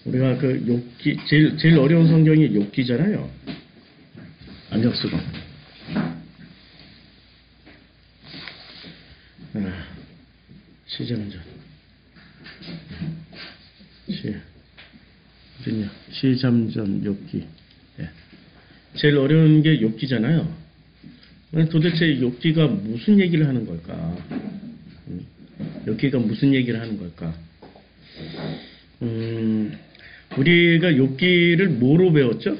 우리가 그 욥기 제일 어려운 성경이 욥기잖아요. 안경 쓰고. 시작전. 어딨냐? 시잠전 욥기. 예. 제일 어려운 게 욥기잖아요. 도대체 욥기가 무슨 얘기를 하는 걸까? 욥기가 무슨 얘기를 하는 걸까? 우리가 욥기를 뭐로 배웠죠?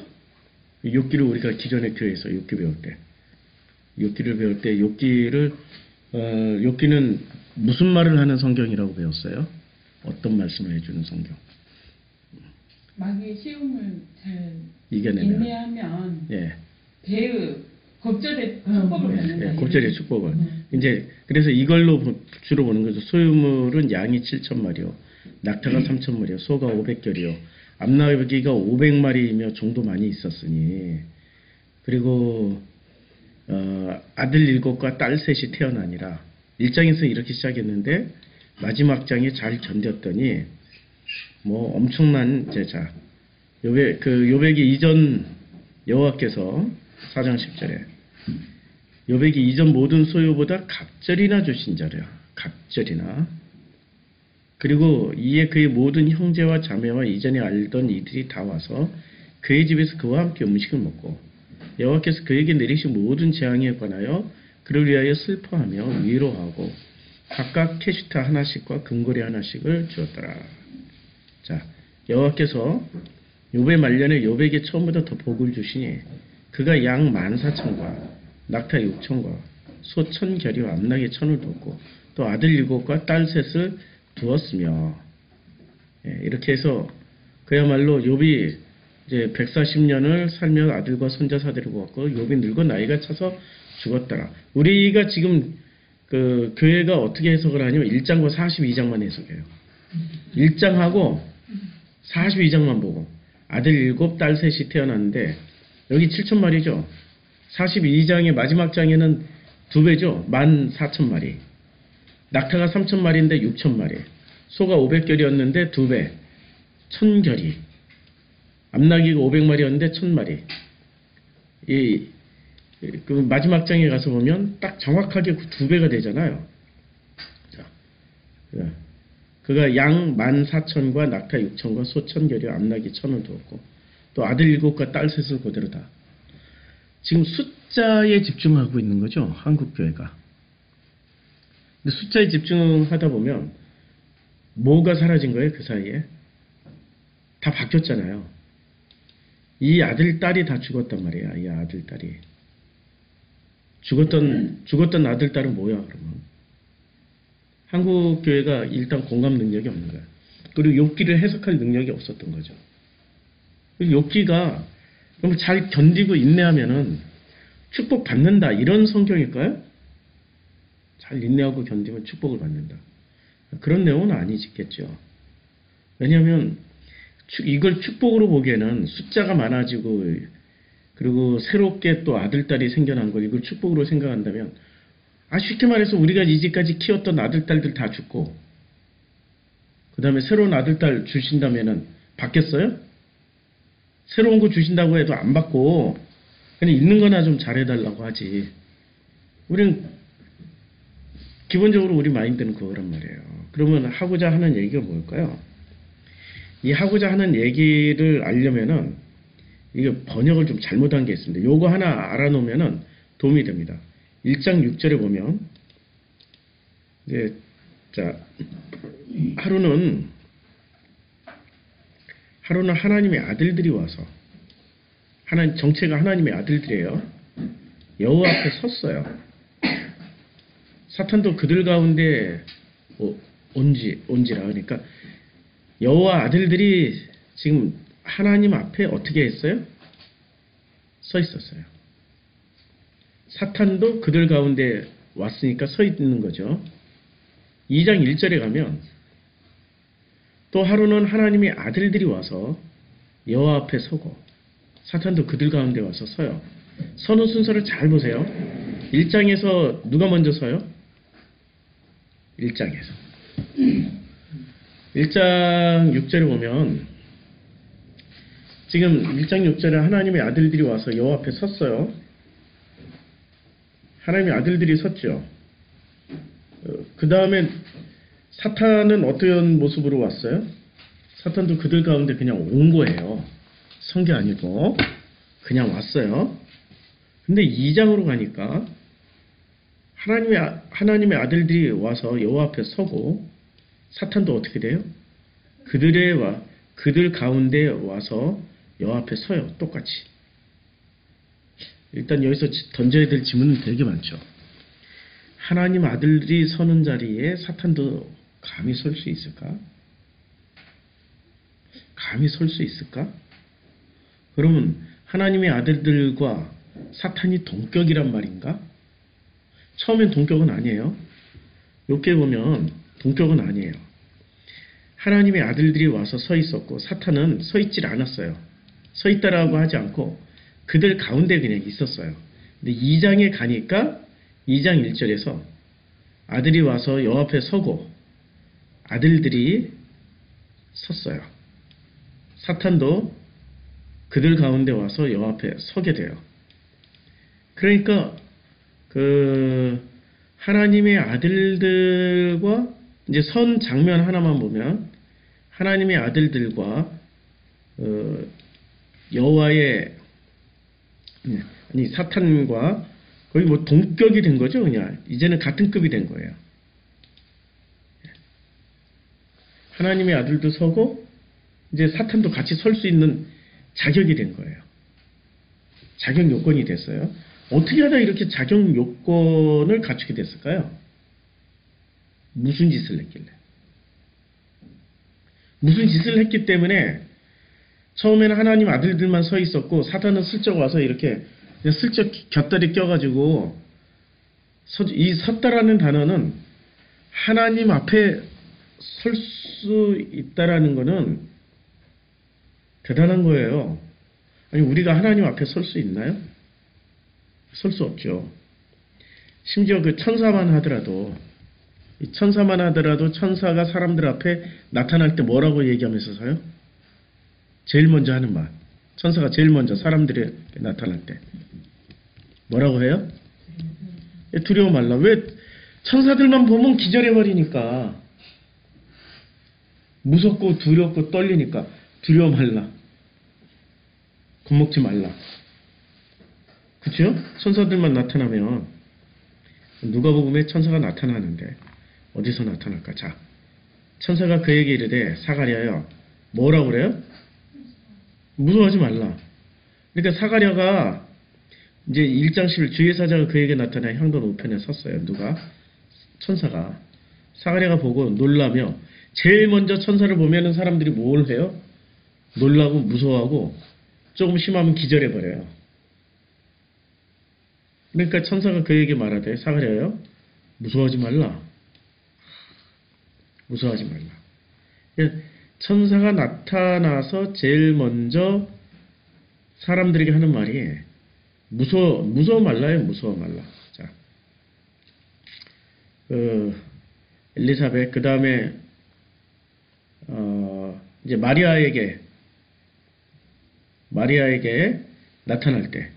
욥기를 우리가 기존의 교회에서 욥기 배울 때, 욥기를 배울 때 욥기는 무슨 말을 하는 성경이라고 배웠어요? 어떤 말씀을 해주는 성경? 마귀의 시험을 잘 이겨내면, 인내하면 예. 배의 겁절의 축복을 받는다. 예, 겁절의 축복을. 이제 그래서 이걸로 주로 보는 거죠. 소유물은 양이 7,000마리요, 낙타가 3,000마리요, 소가 500결이요, 암나귀가 500마리이며 종도 많이 있었으니, 그리고 아들 7과 딸 3이 태어나니라. 1장에서 이렇게 시작했는데 마지막 장에 잘 견뎠더니 뭐 엄청난 제자. 요백이 이전 여호와께서 4장 10절에 요백이 이전 모든 소유보다 갑절이나 주신 자라. 갑절이나. 그리고 이에 그의 모든 형제와 자매와 이전에 알던 이들이 다 와서 그의 집에서 그와 함께 음식을 먹고 여호와께서 그에게 내리신 모든 재앙에 관하여 그를 위하여 슬퍼하며 위로하고 각각 캐시타 하나씩과 금고리 하나씩을 주었더라. 자, 여호와께서 욥의 말년에 욥에게 처음보다 더 복을 주시니 그가 양 14,000과 낙타 6,000과 소 1,000결이와 암나귀 1,000을 뒀고 또 아들 7과 딸 3을 두었으며, 예, 이렇게 해서 그야말로 욥이 이제 140년을 살며 아들과 손자 사대를 보았고 욥이 늙어 나이가 차서 죽었더라. 우리가 지금 그 교회가 어떻게 해석을 하냐면 1장과 42장만 해석해요. 1장하고 42장만 보고 아들 7, 딸 3이 태어났는데 여기 7,000마리죠. 42장의 마지막 장에는 2배죠. 14,000마리. 낙타가 3,000마리인데 6,000마리. 소가 500결이었는데 2배. 1,000결이. 암나귀가 500마리였는데 1,000마리. 그 마지막 장에 가서 보면 딱 정확하게 2배가 되잖아요. 자, 그가 양 14,000과 낙타 6,000과 소 1,000결이 암나귀 1,000을 두었고 또 아들 7과 딸 3을 그대로다. 지금 숫자에 집중하고 있는 거죠, 한국교회가. 근데 숫자에 집중하다 보면 뭐가 사라진 거예요? 그 사이에 다 바뀌었잖아요. 이 아들 딸이 다 죽었단 말이야. 이 아들 딸이 죽었던 아들 딸은 뭐야? 그러면 한국 교회가 일단 공감 능력이 없는 거야. 그리고 욥기를 해석할 능력이 없었던 거죠. 욥기가 너무 잘 견디고 인내하면은 축복 받는다, 이런 성경일까요? 잘 인내하고 견디면 축복을 받는다, 그런 내용은 아니겠죠. 왜냐하면 이걸 축복으로 보기에는 숫자가 많아지고 그리고 새롭게 또 아들딸이 생겨난 걸 이걸 축복으로 생각한다면, 쉽게 말해서 우리가 이제까지 키웠던 아들딸들 다 죽고 그 다음에 새로운 아들딸 주신다면은 받겠어요? 새로운 거 주신다고 해도 안 받고 그냥 있는 거나 좀 잘해달라고 하지. 우리는 기본적으로 우리 마인드는 그거란 말이에요. 그러면 하고자 하는 얘기가 뭘까요? 이 하고자 하는 얘기를 알려면은 이게 번역을 좀 잘못한 게 있습니다. 요거 하나 알아놓으면은 도움이 됩니다. 1장 6절에 보면 이제 자, 하루는 하나님의 아들들이 와서, 정체가 하나님의 아들들이에요. 여호와 앞에 섰어요. 사탄도 그들 가운데 온지라. 그러니까 여호와 아들들이 지금 하나님 앞에 어떻게 했어요? 서 있었어요. 사탄도 그들 가운데 왔으니까 서 있는 거죠. 2장 1절에 가면 또 하루는 하나님의 아들들이 와서 여호와 앞에 서고 사탄도 그들 가운데 와서 서요. 서는 순서를 잘 보세요. 1장에서 누가 먼저 서요? 1장에서. 1장 6절에 보면 지금 1장 6절에 하나님의 아들들이 와서 여호와 앞에 섰어요. 하나님의 아들들이 섰죠. 그 다음에 사탄은 어떤 모습으로 왔어요? 사탄도 그들 가운데 그냥 온 거예요. 선 게 아니고 그냥 왔어요. 근데 2장으로 가니까 하나님의 아들들이 와서 여호와 앞에 서고 사탄도 어떻게 돼요? 그들 가운데 와서 여호와 앞에 서요. 똑같이. 일단 여기서 던져야 될 질문은 되게 많죠. 하나님 아들들이 서는 자리에 사탄도 감히 설 수 있을까? 감히 설 수 있을까? 그러면 하나님의 아들들과 사탄이 동격이란 말인가? 처음엔 동격은 아니에요. 욥기에 보면 동격은 아니에요. 하나님의 아들들이 와서 서 있었고 사탄은 서 있질 않았어요. 서 있다라고 하지 않고 그들 가운데 그냥 있었어요. 근데 2장에 가니까 2장 1절에서 아들이 와서 여호와 앞에 서고 아들들이 섰어요. 사탄도 그들 가운데 와서 여호와 앞에 서게 돼요. 그러니까 하나님의 아들들과 이제 선 장면 하나만 보면 하나님의 아들들과 여호와의 사탄과 거의 뭐 동격이 된 거죠. 그냥 이제는 같은 급이 된 거예요. 하나님의 아들도 서고 이제 사탄도 같이 설 수 있는 자격이 된 거예요. 자격 요건이 됐어요. 어떻게 하다 이렇게 자격 요건을 갖추게 됐을까요? 무슨 짓을 했길래? 무슨 짓을 했기 때문에 처음에는 하나님 아들들만 서 있었고 사탄은 슬쩍 와서 이렇게 슬쩍 곁다리 껴가지고 이 섰다라는 단어는 하나님 앞에 설 수 있다라는 거는 대단한 거예요. 아니 우리가 하나님 앞에 설 수 있나요? 설 수 없죠. 심지어 그 천사만 하더라도 천사가 사람들 앞에 나타날 때 뭐라고 얘기하면서 서요? 제일 먼저 하는 말. 천사가 제일 먼저 사람들에게 나타날 때 뭐라고 해요? 두려워 말라. 왜? 천사들만 보면 기절해버리니까. 무섭고 두렵고 떨리니까 두려워 말라. 겁먹지 말라. 그쵸? 천사들만 나타나면 누가복음에 천사가 나타나는데 어디서 나타날까? 자, 천사가 그에게 이르되 사가랴여 뭐라고 그래요? 무서워하지 말라. 그러니까 사가랴가 이제 1장 10일 주의 사자가 그에게 나타나 향단 우편에 섰어요. 누가? 천사가. 사가랴가 보고 놀라며 제일 먼저 천사를 보면은 사람들이 뭘 해요? 놀라고 무서워하고 조금 심하면 기절해버려요. 그러니까 천사가 그에게 말하되 사가랴여 무서워하지 말라. 무서워하지 말라. 천사가 나타나서 제일 먼저 사람들에게 하는 말이 무서워 말라요. 무서워 말라. 자, 엘리사벳 그 다음에 이제 마리아에게 나타날 때,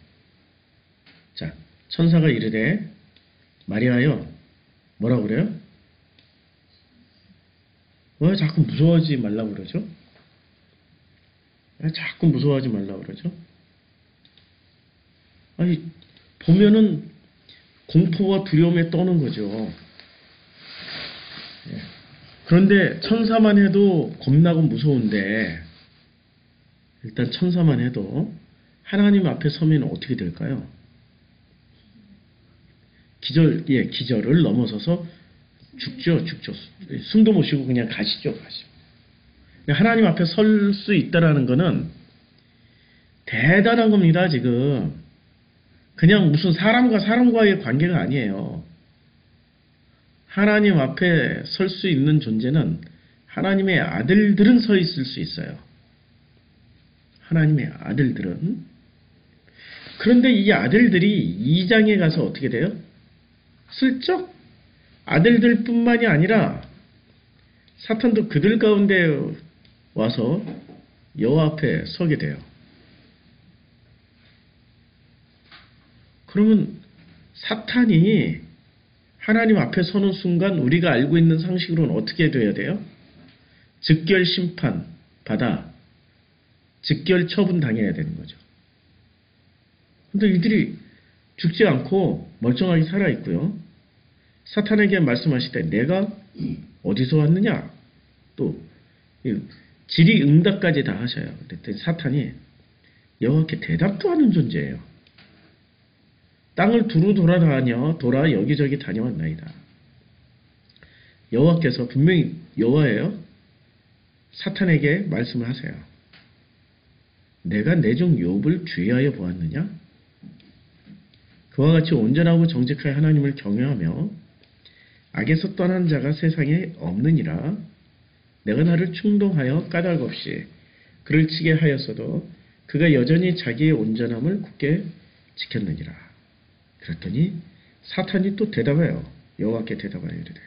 자 천사가 이르되 마리아여 뭐라고 그래요? 왜 자꾸 무서워하지 말라고 그러죠? 왜 자꾸 무서워하지 말라고 그러죠? 아니 보면은 공포와 두려움에 떠는 거죠. 그런데 천사만 해도 겁나고 무서운데 일단 천사만 해도 하나님 앞에 서면 어떻게 될까요? 기절을 넘어서서 죽죠. 숨도 못 쉬고 그냥 가시죠. 하나님 앞에 설 수 있다라는 거는 대단한 겁니다. 지금 그냥 무슨 사람과의 관계가 아니에요. 하나님 앞에 설 수 있는 존재는 하나님의 아들들은 서 있을 수 있어요. 하나님의 아들들은. 그런데 이 아들들이 2장에 가서 어떻게 돼요? 슬쩍 아들들뿐만이 아니라 사탄도 그들 가운데 와서 여호와 앞에 서게 돼요. 그러면 사탄이 하나님 앞에 서는 순간 우리가 알고 있는 상식으로는 어떻게 돼야 돼요? 즉결 심판 받아 즉결 처분 당해야 되는 거죠. 근데 이들이 죽지 않고 멀쩡하게 살아있고요. 사탄에게 말씀하실 때 내가 어디서 왔느냐? 또 질의응답까지 다 하셔요. 그랬더니 사탄이 여호와께 대답도 하는 존재예요. 땅을 두루 돌아 여기저기 다녀왔나이다. 여호와께서 분명히 여호와예요. 사탄에게 말씀을 하세요. 내가 내 종 욥을 주의하여 보았느냐? 그와 같이 온전하고 정직하여 하나님을 경외하며 악에서 떠난 자가 세상에 없느니라. 내가 나를 충동하여 까닭 없이 그를 치게 하였어도 그가 여전히 자기의 온전함을 굳게 지켰느니라. 그랬더니 사탄이 또 대답해요. 여호와께 대답하여 이르되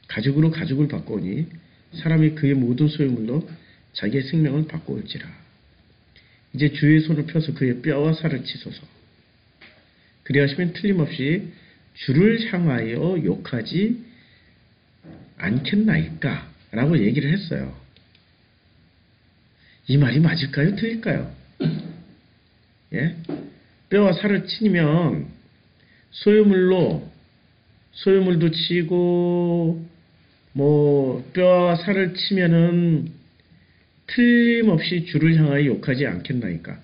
가죽으로 가죽을 바꾸오니 사람이 그의 모든 소유물로 자기의 생명을 바꾸올지라. 이제 주의 손을 펴서 그의 뼈와 살을 치소서. 그리하시면 틀림없이 주를 향하여 욕하지 않겠나이까? 라고 얘기를 했어요. 이 말이 맞을까요? 틀릴까요? 예? 뼈와 살을 치면 소유물도 치고 뼈와 살을 치면은 틀림없이 주를 향하여 욕하지 않겠나이까?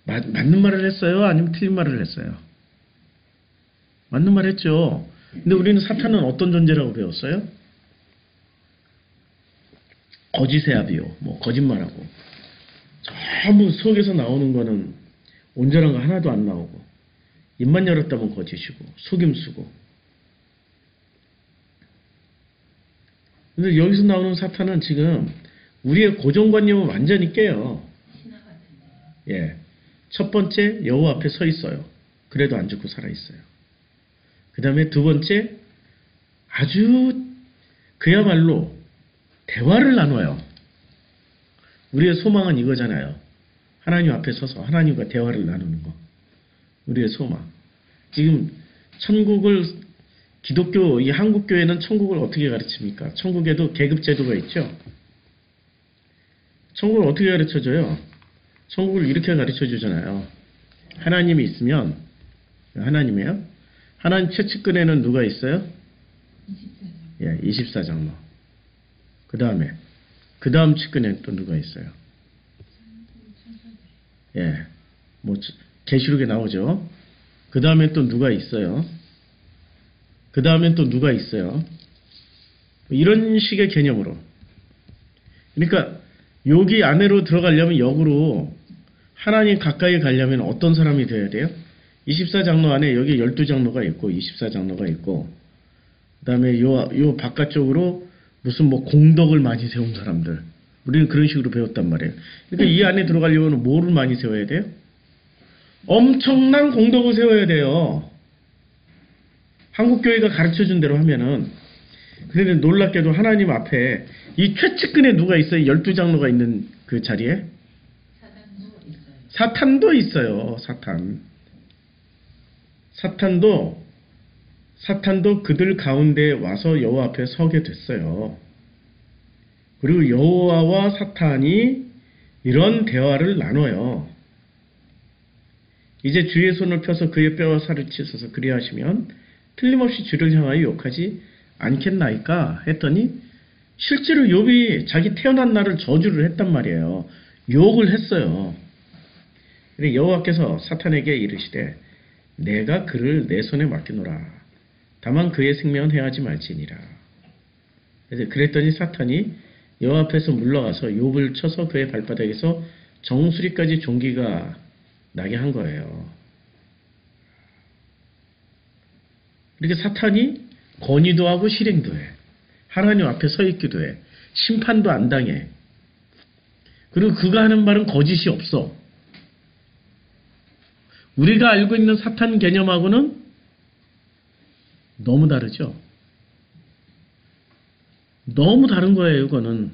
맞는 말을 했어요? 아니면 틀린 말을 했어요? 맞는 말 했죠. 근데 우리는 사탄은 어떤 존재라고 배웠어요? 거짓의 아비요. 거짓말하고. 전부 속에서 나오는 거는 온전한 거 하나도 안 나오고, 입만 열었다면 거짓이고, 속임수고. 근데 여기서 나오는 사탄은 지금 우리의 고정관념을 완전히 깨요. 예. 첫 번째, 여호와 앞에 서 있어요. 그래도 안 죽고 살아 있어요. 그 다음에 두 번째, 아주 그야말로 대화를 나눠요. 우리의 소망은 이거잖아요. 하나님 앞에 서서 하나님과 대화를 나누는 거. 우리의 소망. 지금 천국을 기독교, 이 한국교회는 천국을 어떻게 가르칩니까? 천국에도 계급제도가 있죠. 천국을 어떻게 가르쳐줘요? 천국을 이렇게 가르쳐주잖아요. 하나님이 있으면, 하나님이에요? 하나님 최측근에는 누가 있어요? 24장로. 예, 24장로. 그 다음 측근에는 또 누가 있어요? 예, 계시록에 나오죠. 그 다음에 또 누가 있어요? 그 다음엔 또 누가 있어요? 이런 식의 개념으로. 그러니까 여기 안으로 들어가려면 역으로 하나님 가까이 가려면 어떤 사람이 되어야 돼요? 24장로 안에 여기 12장로가 있고 24장로가 있고 그 다음에 요 바깥쪽으로 무슨 공덕을 많이 세운 사람들. 우리는 그런 식으로 배웠단 말이에요. 그러니까 이 안에 들어가려면 뭐를 많이 세워야 돼요? 엄청난 공덕을 세워야 돼요. 한국교회가 가르쳐준 대로 하면은. 그런데 놀랍게도 하나님 앞에 이 최측근에 누가 있어요? 12장로가 있는 그 자리에? 사탄도 있어요. 사탄도 그들 가운데 와서 여호와 앞에 서게 됐어요. 그리고 여호와와 사탄이 이런 대화를 나눠요. 이제 주의 손을 펴서 그의 뼈와 살을 치소서 그리하시면 틀림없이 주를 향하여 욕하지 않겠나이까? 했더니 실제로 욥이 자기 태어난 날을 저주를 했단 말이에요. 욕을 했어요. 그런데 여호와께서 사탄에게 이르시되 내가 그를 내 손에 맡기노라. 다만 그의 생명은 해하지 말지니라. 그랬더니 사탄이 여호와 앞에서 물러가서 욥을 쳐서 그의 발바닥에서 정수리까지 종기가 나게 한 거예요. 이렇게 사탄이 권위도 하고 실행도 해. 하나님 앞에 서 있기도 해. 심판도 안 당해. 그리고 그가 하는 말은 거짓이 없어. 우리가 알고 있는 사탄 개념하고는 너무 다르죠. 너무 다른 거예요, 이거는.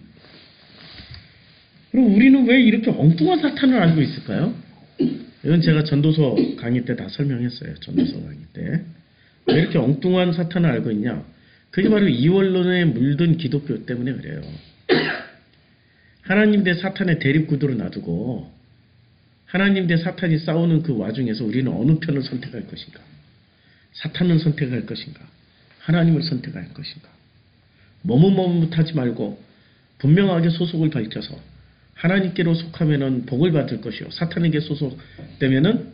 그럼 우리는 왜 이렇게 엉뚱한 사탄을 알고 있을까요? 이건 제가 전도서 강의 때 다 설명했어요. 전도서 강의 때. 왜 이렇게 엉뚱한 사탄을 알고 있냐? 그게 바로 이원론에 물든 기독교 때문에 그래요. 하나님 대 사탄의 대립구도로 놔두고 하나님 대 사탄이 싸우는 그 와중에서 우리는 어느 편을 선택할 것인가? 사탄을 선택할 것인가? 하나님을 선택할 것인가? 머뭇머뭇하지 말고 분명하게 소속을 밝혀서 하나님께로 속하면은 복을 받을 것이요 사탄에게 소속되면은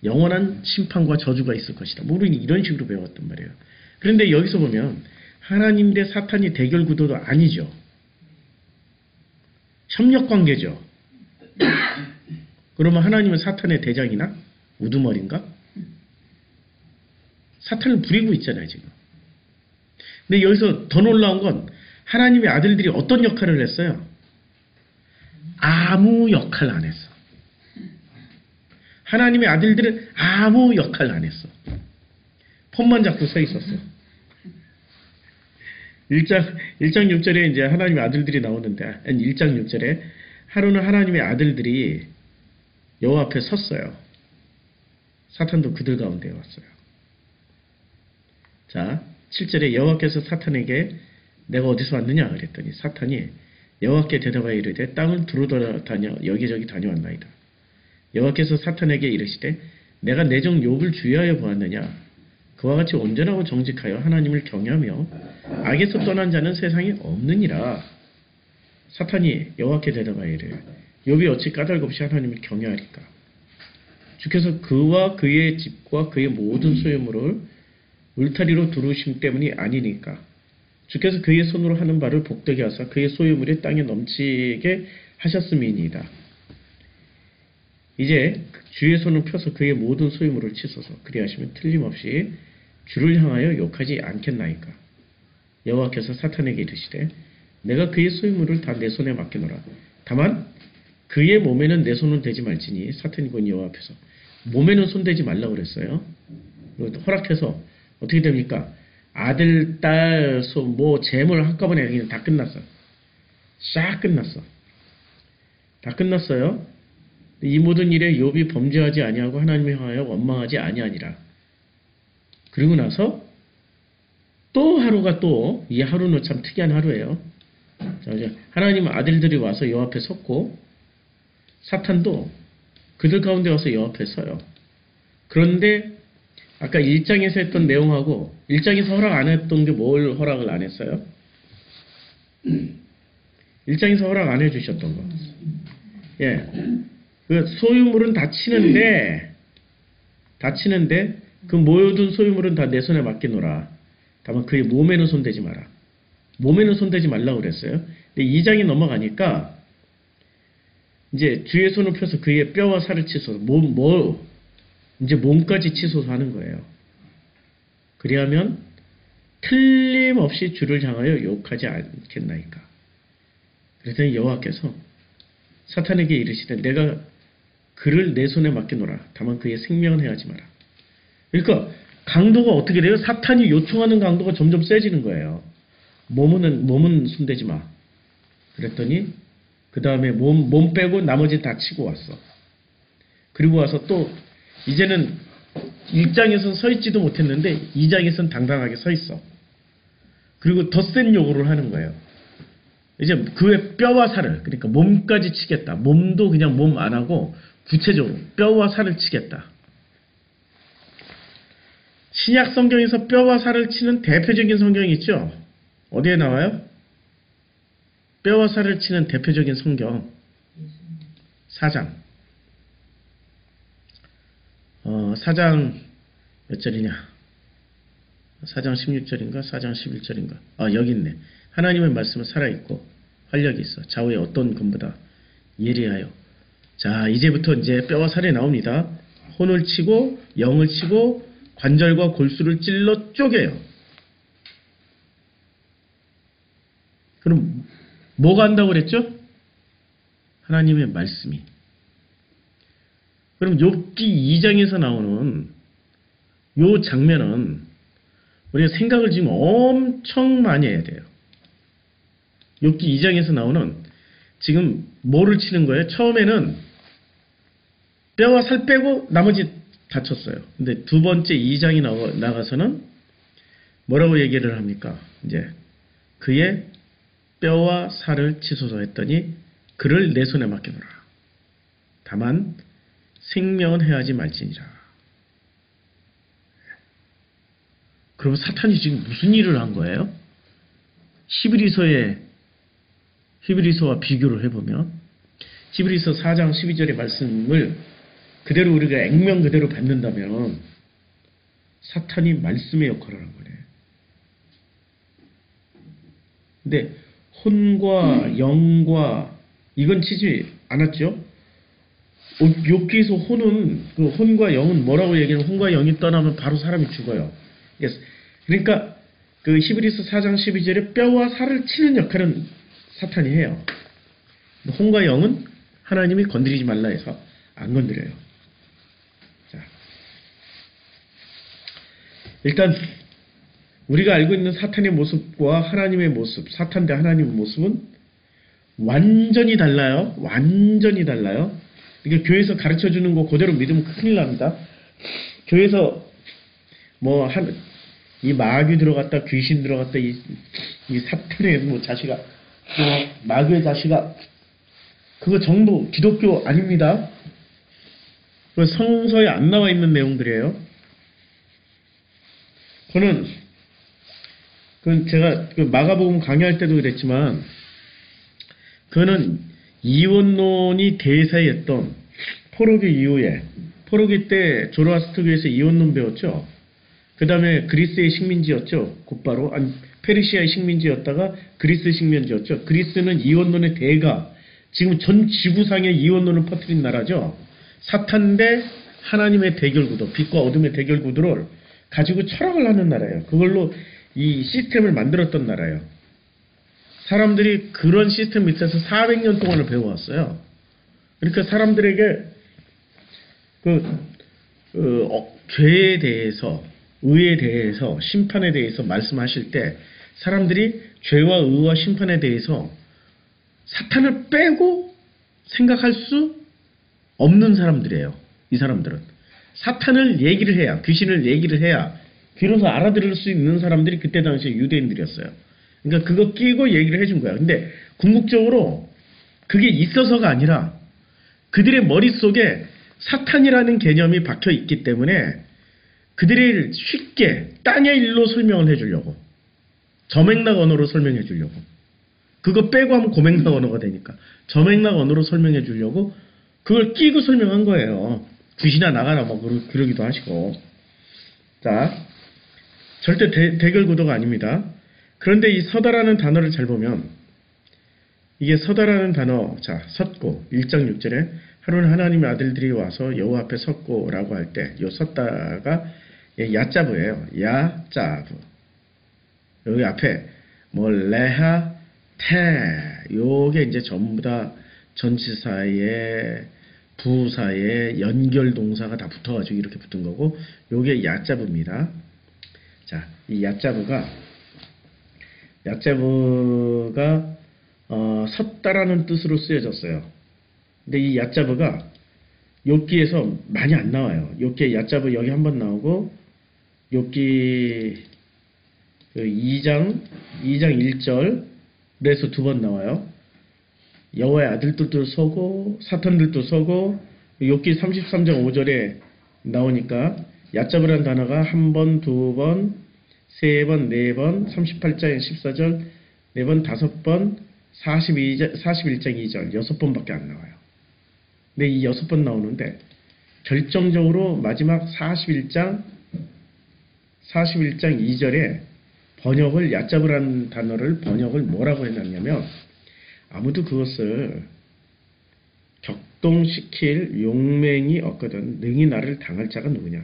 영원한 심판과 저주가 있을 것이다. 우리는 이런 식으로 배웠단 말이에요. 그런데 여기서 보면 하나님 대 사탄이 대결 구도도 아니죠. 협력 관계죠. 그러면 하나님은 사탄의 대장이나 우두머리인가? 사탄을 부리고 있잖아요, 지금. 근데 여기서 더 놀라운 건 하나님의 아들들이 어떤 역할을 했어요? 아무 역할 안 했어. 하나님의 아들들은 아무 역할 안 했어. 폰만 잡고 서 있었어. 1장 6절에 이제 하나님의 아들들이 나오는데, 1장 6절에 하루는 하나님의 아들들이 여호와 앞에 섰어요. 사탄도 그들 가운데 왔어요. 자, 7절에 여호와께서 사탄에게 내가 어디서 왔느냐 그랬더니 사탄이 여호와께 대답하여 이르되 땅을 두루다녀 여기저기 다녀왔나이다. 여호와께서 사탄에게 이르시되 내가 내 종 욥을 주의하여 보았느냐. 그와 같이 온전하고 정직하여 하나님을 경외하며 악에서 떠난 자는 세상에 없느니라. 사탄이 여호와께 대답하여 이르되 욥이 어찌 까닭없이 하나님을 경외하리까. 주께서 그와 그의 집과 그의 모든 소유물을 울타리로 두르심 때문이 아니니까. 주께서 그의 손으로 하는 바를 복되게 하사 그의 소유물이 땅에 넘치게 하셨음이니이다. 이제 주의 손을 펴서 그의 모든 소유물을 치소서. 그리하시면 틀림없이 주를 향하여 욕하지 않겠나이까. 여호와께서 사탄에게 이르시되 내가 그의 소유물을 다 내 손에 맡기노라. 다만 그의 몸에는 내 손은 대지 말지니. 사탄이 곧 여호와 앞에서 몸에는 손대지 말라고 그랬어요. 허락해서 어떻게 됩니까? 아들, 딸, 재물 한꺼번에 그냥 다 끝났어. 싹 끝났어. 다 끝났어요. 이 모든 일에 욥이 범죄하지 아니하고 하나님을 향하여 원망하지 아니하니라. 그리고 나서 또 하루가 또 이 하루는 참 특이한 하루예요. 자, 이제 하나님 아들들이 와서 여호와 앞에 섰고 사탄도 그들 가운데 와서 여호와 앞에 서요. 그런데 아까 1장에서 했던 내용하고 1장에서 허락 안 했던 게 뭘 허락을 안 했어요? 1장에서 허락 안 해주셨던 거. 예. 그 소유물은 다 치는데 그 모든 소유물은 다 내 손에 맡기노라. 다만 그의 몸에는 손대지 마라. 몸에는 손대지 말라고 그랬어요. 근데 2장이 넘어가니까 이제 주의 손을 펴서 그의 뼈와 살을 치소서. 이제 몸까지 치소서 하는 거예요. 그리하면 틀림없이 주를 향하여 욕하지 않겠나이까. 그랬더니 여호와께서 사탄에게 이르시되 내가 그를 내 손에 맡기노라. 다만 그의 생명은 해하지 마라. 그러니까 강도가 어떻게 돼요? 사탄이 요청하는 강도가 점점 세지는 거예요. 몸은 손대지 마. 그랬더니 그 다음에 몸 빼고 나머지 다 치고 왔어. 그리고 와서 또 이제는 1장에서는 서 있지도 못했는데 2장에서는 당당하게 서 있어. 그리고 더 센 요구를 하는 거예요. 이제 그의 뼈와 살을, 그러니까 몸까지 치겠다. 몸도 그냥 몸 안 하고 구체적으로 뼈와 살을 치겠다. 신약 성경에서 뼈와 살을 치는 대표적인 성경이 있죠? 어디에 나와요? 뼈와 살을 치는 대표적인 성경 4장. 4장 몇 절이냐? 4장 16절인가? 4장 11절인가? 여기 있네. 하나님의 말씀은 살아있고 활력이 있어. 좌우에 어떤 검보다 예리하여. 자, 이제부터 이제 뼈와 살이 나옵니다. 혼을 치고 영을 치고 관절과 골수를 찔러 쪼개요. 그럼 뭐가 한다고 그랬죠? 하나님의 말씀이. 그럼 욥기 2장에서 나오는 요 장면은 우리가 생각을 지금 엄청 많이 해야 돼요. 욥기 2장에서 나오는 지금 뭐를 치는 거예요? 처음에는 뼈와 살 빼고 나머지 다쳤어요. 근데 두 번째 2장이 나가서는 뭐라고 얘기를 합니까? 이제 그의 뼈와 살을 치소서 했더니 그를 내 손에 맡겨놓으라. 다만 생명은 해하지 말지니라. 그럼 사탄이 지금 무슨 일을 한 거예요? 히브리서와 비교를 해보면 히브리서 4장 12절의 말씀을 그대로 우리가 액면 그대로 받는다면 사탄이 말씀의 역할을 한 거네. 근데 혼과 영과 이건 치지 않았죠? 여기서 혼은 그 혼과 영은 뭐라고 얘기하면 혼과 영이 떠나면 바로 사람이 죽어요. 그러니까 그 히브리서 4장 12절에 뼈와 살을 치는 역할은 사탄이 해요. 혼과 영은 하나님이 건드리지 말라 해서 안 건드려요. 자, 일단 우리가 알고 있는 사탄의 모습과 하나님의 모습, 사탄 대 하나님의 모습은 완전히 달라요. 완전히 달라요. 이게 교회에서 가르쳐주는 거 그대로 믿으면 큰일 납니다. 교회에서 이 마귀 들어갔다, 귀신 들어갔다, 이 사탄의 자식아, 마귀의 자식아, 그거 전부 기독교 아닙니다. 그 성서에 안 나와 있는 내용들이에요. 그건 제가 그 마가복음 강의할 때도 그랬지만, 그거는 이원론이 대세였던 포로기 이후에, 포로기 때 조로아스터교에서 이원론 배웠죠. 그 다음에 그리스의 식민지였죠. 곧바로 페르시아의 식민지였다가 그리스 식민지였죠. 그리스는 이원론의 대가, 지금 전 지구상에 이원론을 퍼뜨린 나라죠. 사탄 대 하나님의 대결 구도, 빛과 어둠의 대결 구도를 가지고 철학을 하는 나라예요. 그걸로 이 시스템을 만들었던 나라예요. 사람들이 그런 시스템 밑에서 400년 동안을 배워왔어요. 그러니까 사람들에게 죄에 대해서, 의에 대해서, 심판에 대해서 말씀하실 때 사람들이 죄와 의와 심판에 대해서 사탄을 빼고 생각할 수 없는 사람들이에요. 이 사람들은 사탄을 얘기를 해야, 귀신을 얘기를 해야 비로소 알아들을 수 있는 사람들이 그때 당시에 유대인들이었어요. 그러니까 그거 끼고 얘기를 해준 거야. 근데 궁극적으로 그게 있어서가 아니라 그들의 머릿속에 사탄이라는 개념이 박혀 있기 때문에 그들이 쉽게 땅의 일로 설명을 해주려고, 저맥락 언어로 설명해 주려고, 그거 빼고 하면 고맥락 언어가 되니까 저맥락 언어로 설명해 주려고 그걸 끼고 설명한 거예요. 귀신아 나가라 그러기도 하시고. 자, 절대 대결 구도가 아닙니다. 그런데 이 서다라는 단어를 잘 보면, 이게 서다라는 단어, 자, 섰고 1장 6절에 하루는 하나님의 아들들이 와서 여호와 앞에 섰고라고 할 때 요 섰다가 야짜브예요. 야짜브. 여기 앞에 레하 테, 요게 이제 전부 다 전치사에 부사에 연결 동사가 다 붙어가지고 이렇게 붙은 거고, 요게 야짜브입니다. 자, 이 야짜브가 섰다라는 뜻으로 쓰여졌어요. 근데 이 야짜브가 욥기에서 많이 안 나와요. 욥기에 야짜브 여기 한번 나오고, 욥기 2장 1절에서 두 번 나와요. 여호와의 아들들도 서고 사탄들도 서고, 욥기 33장 5절에 나오니까 야짜브라는 단어가 한 번, 두 번, 세 번, 네 번, 38장 14절, 네 번, 다섯 번, 41장 2절, 6번밖에 안 나와요. 근데 이 6번 나오는데 결정적으로 마지막 41장 2절에 번역을, 야짜브라는 단어를 번역을 뭐라고 해놨냐면, 아무도 그것을 격동시킬 용맹이 없거든 능히 나를 당할 자가 누구냐,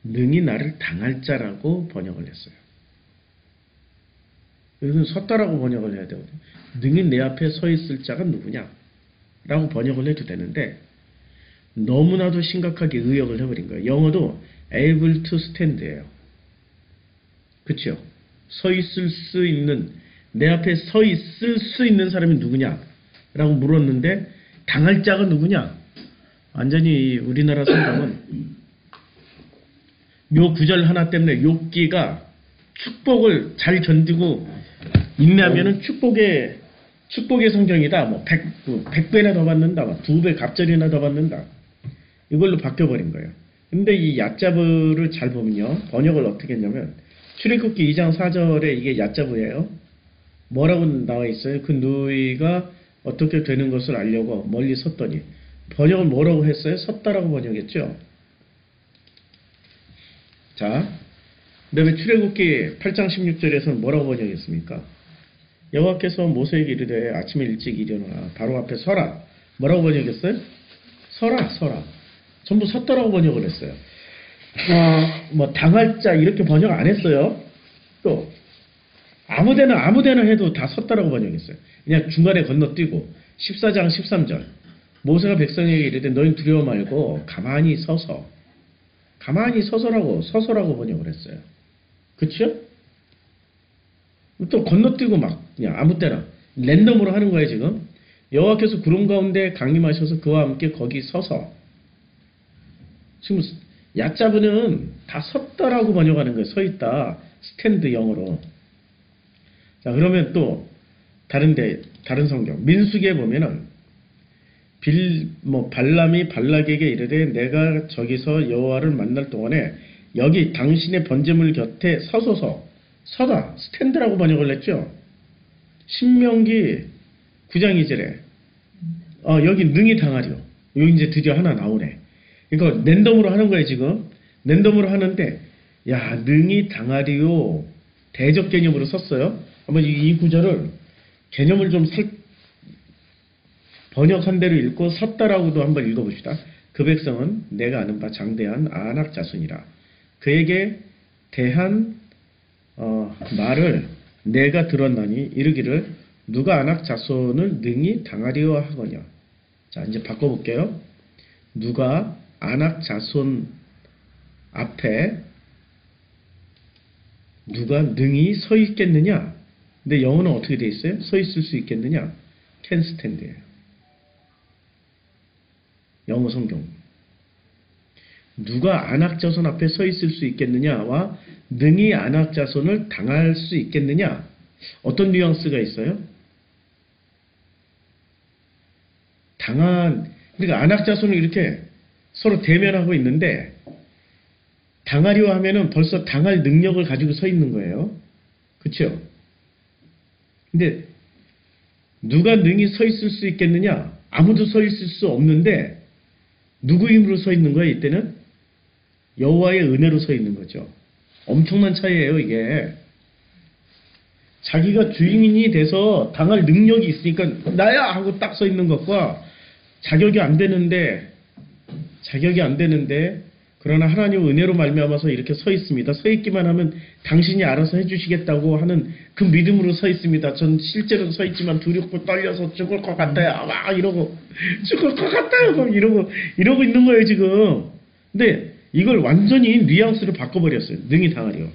능히 나를 당할 자라고 번역을 했어요. 여기는 섰다라고 번역을 해야 되거든요. 능히 내 앞에 서 있을 자가 누구냐 라고 번역을 해도 되는데, 너무나도 심각하게 의역을 해버린 거예요. 영어도 able to stand예요. 그렇죠? 서 있을 수 있는, 내 앞에 서 있을 수 있는 사람이 누구냐 라고 물었는데, 당할 자가 누구냐? 완전히 우리나라 성경은 요 구절 하나 때문에 욥기가 축복을 잘 견디고 인내하면은 축복의 성경이다. 뭐 100배나 더 받는다. 뭐 2배 갑절이나 더 받는다. 이걸로 바뀌어버린 거예요. 근데 이 얕자부를 잘 보면요. 번역을 어떻게 했냐면 출애굽기 2장 4절에 이게 얕자부예요. 뭐라고 나와 있어요? 그 누이가 어떻게 되는 것을 알려고 멀리 섰더니 번역을 뭐라고 했어요? 섰다라고 번역했죠. 자, 그다음에 출애굽기 8장 16절에서는 뭐라고 번역했습니까? 여호와께서 모세에게 이르되 아침에 일찍 일어나 바로 앞에 서라. 뭐라고 번역했어요? 서라. 전부 섰다라고 번역을 했어요. 뭐 당할 자 이렇게 번역 안 했어요. 또 아무데나 해도 다 섰다라고 번역했어요. 그냥 중간에 건너뛰고 14장 13절 모세가 백성에게 이르되 너희는 두려워 말고 가만히 서서라고 번역을 했어요. 그쵸? 또 건너뛰고 막 그냥 아무 때나 랜덤으로 하는 거예요. 지금 여호와께서 구름 가운데 강림하셔서 그와 함께 거기 서서 지금 얕잡으는 다 섰다라고 번역하는 거예요. 서있다. 스탠드 영어로. 자, 그러면 또 다른 성경 민수기에 보면은 발람이 발락에게 이르되 내가 저기서 여호와를 만날 동안에 여기 당신의 번제물 곁에 서다 스탠드라고 번역을 했죠. 신명기 9장 2절에 여기 능히 당하리요. 여기 이제 드디어 하나 나오네. 그러니까 랜덤으로 하는 거예요. 지금 랜덤으로 하는데 야 능히 당하리요 대적 개념으로 썼어요. 한번 이 구절을 개념을 좀 번역한 대로 읽고 섰다라고도 한번 읽어봅시다. 그 백성은 내가 아는 바 장대한 아낙 자손이라. 그에게 대한 말을 내가 들었나니 이르기를 누가 아낙 자손을 능히 당하리요 하거냐. 자 이제 바꿔볼게요. 누가 아낙 자손 앞에 누가 능히 서 있겠느냐. 근데 영어는 어떻게 돼 있어요? 서 있을 수 있겠느냐. can stand예요. 영어 성경. 누가 아낙 자손 앞에 서 있을 수 있겠느냐와 능히 아낙 자손을 당할 수 있겠느냐. 어떤 뉘앙스가 있어요? 그러니까 아낙 자손을 이렇게 서로 대면하고 있는데 당하려 하면은 벌써 당할 능력을 가지고 서 있는 거예요. 그렇죠? 근데 누가 능히 서 있을 수 있겠느냐? 아무도 서 있을 수 없는데 누구 힘으로 서 있는 거예요? 이때는 여호와의 은혜로 서 있는 거죠. 엄청난 차이예요, 이게. 자기가 주인이 돼서 당할 능력이 있으니까 나야 하고 딱 서 있는 것과 자격이 안 되는데 그러나 하나님 은혜로 말미암아서 이렇게 서 있습니다. 서 있기만 하면 당신이 알아서 해주시겠다고 하는 그 믿음으로 서 있습니다. 전 실제로 서 있지만 두렵고 떨려서 죽을 것 같아요. 막 이러고 죽을 것 같아요. 막 이러고 있는 거예요 지금. 근데 이걸 완전히 뉘앙스를 바꿔버렸어요. 능히 당하리요.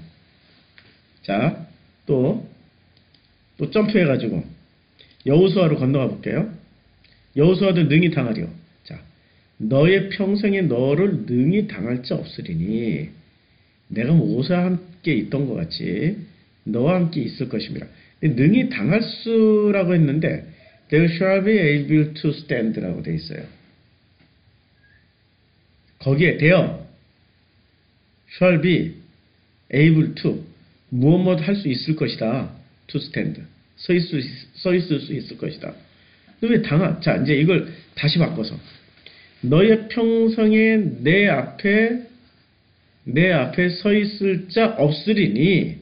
자, 또 점프해가지고 여호수아로 건너가 볼게요. 여호수아도 능히 당하리요. 자, 너의 평생에 너를 능히 당할 자 없으리니 내가 모세와 함께 있던 것 같이 너와 함께 있을 것입니다. 능히 당할 수라고 했는데 they shall be able to stand라고 돼 있어요. 거기에 대어 shall be able to 무엇 할 수 있을 것이다. to stand 서 있을 수 있을 것이다. 왜 자 이제 이걸 다시 바꿔서 너의 평생에 내 앞에 서 있을 자 없으리니.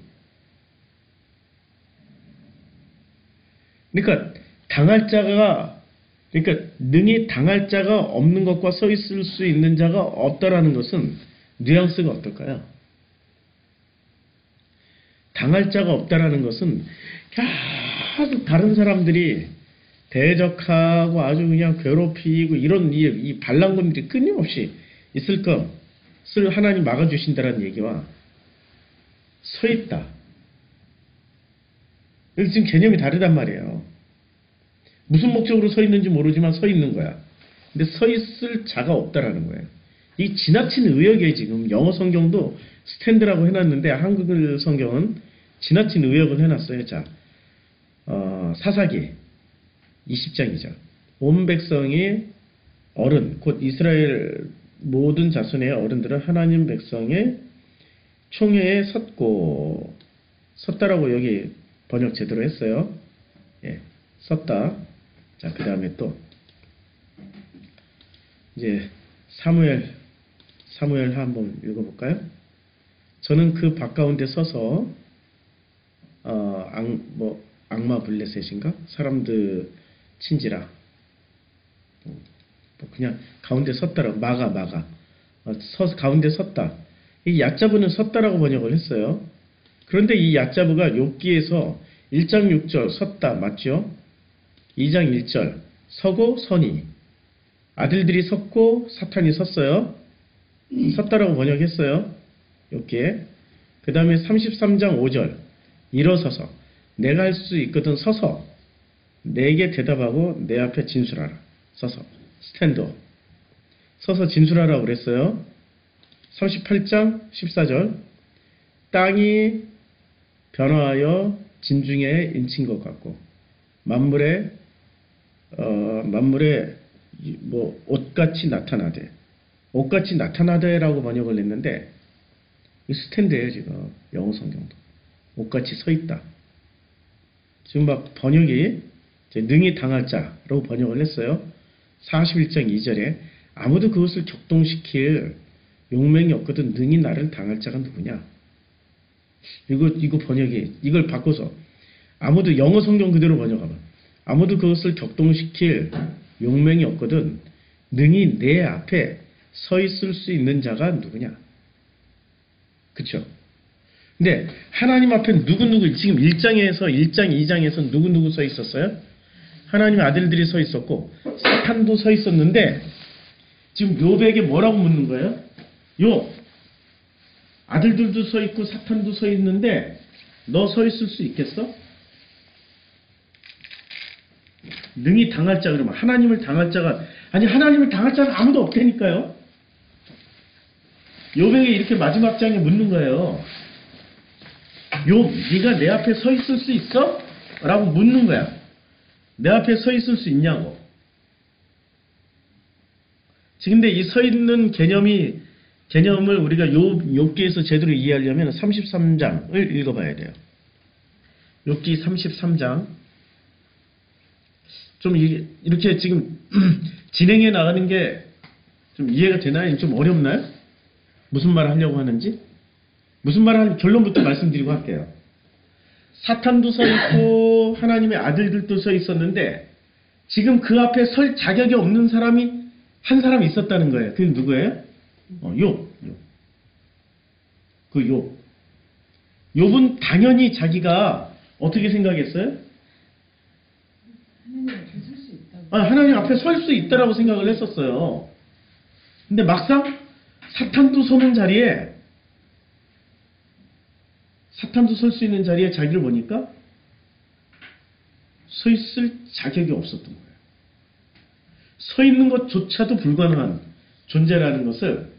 그러니까 능히 당할 자가 없는 것과 서 있을 수 있는 자가 없다라는 것은 뉘앙스가 어떨까요? 당할 자가 없다라는 것은 계속 다른 사람들이 대적하고 아주 그냥 괴롭히고 이런 이 반란군들이 끊임없이 있을 것을 하나님 막아주신다는 얘기와 서 있다. 여기 지금 개념이 다르단 말이에요. 무슨 목적으로 서 있는지 모르지만 서 있는 거야. 근데 서 있을 자가 없다라는 거예요. 이 지나친 의역에 지금 영어 성경도 스탠드라고 해놨는데 한글 성경은 지나친 의역을 해놨어요. 자, 사사기 20장이죠. 온 백성이 어른, 곧 이스라엘 모든 자손의 어른들은 하나님 백성의 총회에 섰다라고 여기 번역 제대로 했어요. 예, 섰다. 자, 그 다음에 또 이제 사무엘 한번 읽어볼까요? 저는 그 밭 가운데 서서 악마 블레셋인가? 사람들 친지라 그냥 가운데 섰다라고 마가 가운데 섰다. 이 야자부는 섰다라고 번역을 했어요. 그런데 이 야자부가 욥기에서 1장 6절 섰다 맞죠? 2장 1절 서고 서니 아들들이 섰고 사탄이 섰어요. 섰다라고 번역했어요. 욥기에. 그 다음에 33장 5절 일어서서 내가 할 수 있거든 서서 내게 대답하고 내 앞에 진술하라. 서서 스탠드 서서 진술하라고 그랬어요. 38장 14절 땅이 변화하여 진중에 인친 것 같고 만물에 옷같이 나타나되라고 번역을 했는데 이 스탠드예요. 지금 영어 성경도 옷같이 서 있다. 지금 막 번역이 능히 당할 자라고 번역을 했어요. 41장 2절에 아무도 그것을 격동시킬 용맹이 없거든 능히 나를 당할 자가 누구냐. 이거 번역이 이걸 바꿔서 아무도 영어 성경 그대로 번역하면 아무도 그것을 격동시킬 용맹이 없거든 능히 내 앞에 서 있을 수 있는 자가 누구냐. 그쵸? 근데 하나님 앞에 누구 지금 1장 2장에서 누구 서 있었어요? 하나님의 아들들이 서 있었고 사탄도 서 있었는데 지금 욥에게 뭐라고 묻는 거예요? 욥 아들들도 서 있고 사탄도 서 있는데 너 서 있을 수 있겠어? 능히 당할 자 그러면 하나님을 당할 자가 하나님을 당할 자는 아무도 없다니까요. 욥에게 이렇게 마지막 장에 묻는 거예요. 욥 네가 내 앞에 서 있을 수 있어? 라고 묻는 거야. 내 앞에 서 있을 수 있냐고. 지금 근데 이 서 있는 개념을 우리가 욥기에서 제대로 이해하려면 33장을 읽어봐야 돼요. 욥기 33장. 좀 이렇게 지금 진행해 나가는 게 좀 이해가 되나요? 좀 어렵나요? 무슨 말을 하려고 하는지? 무슨 말을 하는지 결론부터 말씀드리고 할게요. 사탄도 서 있고 하나님의 아들들도 서 있었는데 지금 그 앞에 설 자격이 없는 사람이 한 사람 있었다는 거예요. 그게 누구예요? 욥. 그 욥. 욥은 당연히 자기가 어떻게 생각했어요? 하나님 앞에 설 수 있다라고 생각을 했었어요. 근데 막상 사탄도 서는 자리에 사탄도 설 수 있는 자리에 자기를 보니까 서 있을 자격이 없었던 거예요. 서 있는 것조차도 불가능한 존재라는 것을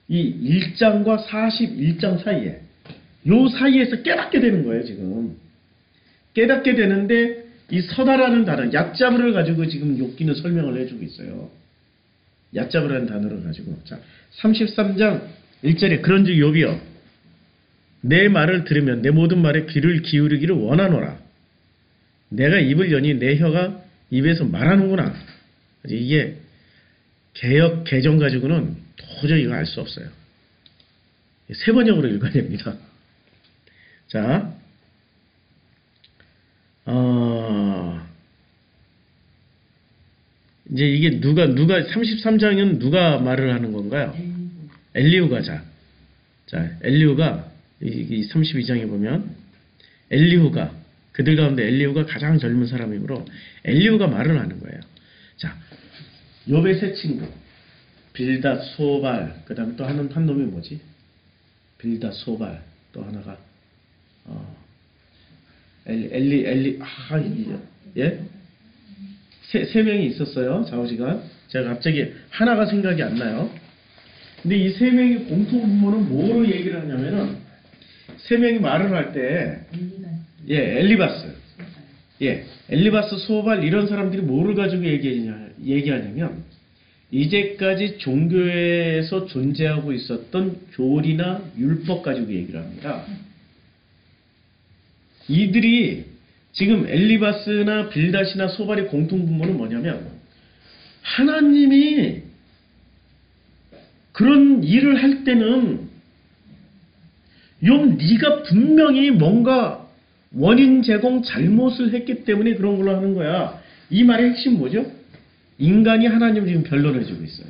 이 1장과 41장 사이에 요 사이에서 깨닫게 되는 거예요. 지금 깨닫게 되는데 이 서다라는 단어 얕잡으를 가지고 지금 욥기는 설명을 해주고 있어요. 얕잡으라는 단어를 가지고 자 33장 1절에 그런즉 욥이여 내 말을 들으면 내 모든 말에 귀를 기울이기를 원하노라. 내가 입을 여니 내 혀가 입에서 말하는구나. 이게 개역 개정 가지고는 도저히 이거 알 수 없어요. 세 번역으로 읽어야 됩니다. 자, 이제 이게 누가 33장은 누가 말을 하는 건가요? 엘리후가 자 엘리후가 이 32장에 보면 엘리후가 그들 가운데 엘리후가 가장 젊은 사람이므로 엘리후가 말을 하는 거예요. 자, 욥의 세 친구 빌닷, 소발, 그 다음에 또 한 놈이 뭐지? 빌닷, 소발, 또 하나가 예? 세 명이 있었어요. 좌우지간. 제가 갑자기 하나가 생각이 안 나요. 근데 이 세 명의 공통 분모는 뭐로 얘기를 하냐면은 세 명이 말을 할 때 엘리바스. 엘리바스, 소발 이런 사람들이 뭐를 가지고 얘기하냐면 이제까지 종교에서 존재하고 있었던 교리나 율법 가지고 얘기를 합니다. 이들이 지금 엘리바스나 빌닷이나 소발의 공통 분모는 뭐냐면 하나님이 그런 일을 할 때는 네가 분명히 뭔가 원인 제공 잘못을 했기 때문에 그런 걸로 하는 거야. 이 말의 핵심 뭐죠? 인간이 하나님을 지금 변론해주고 있어요.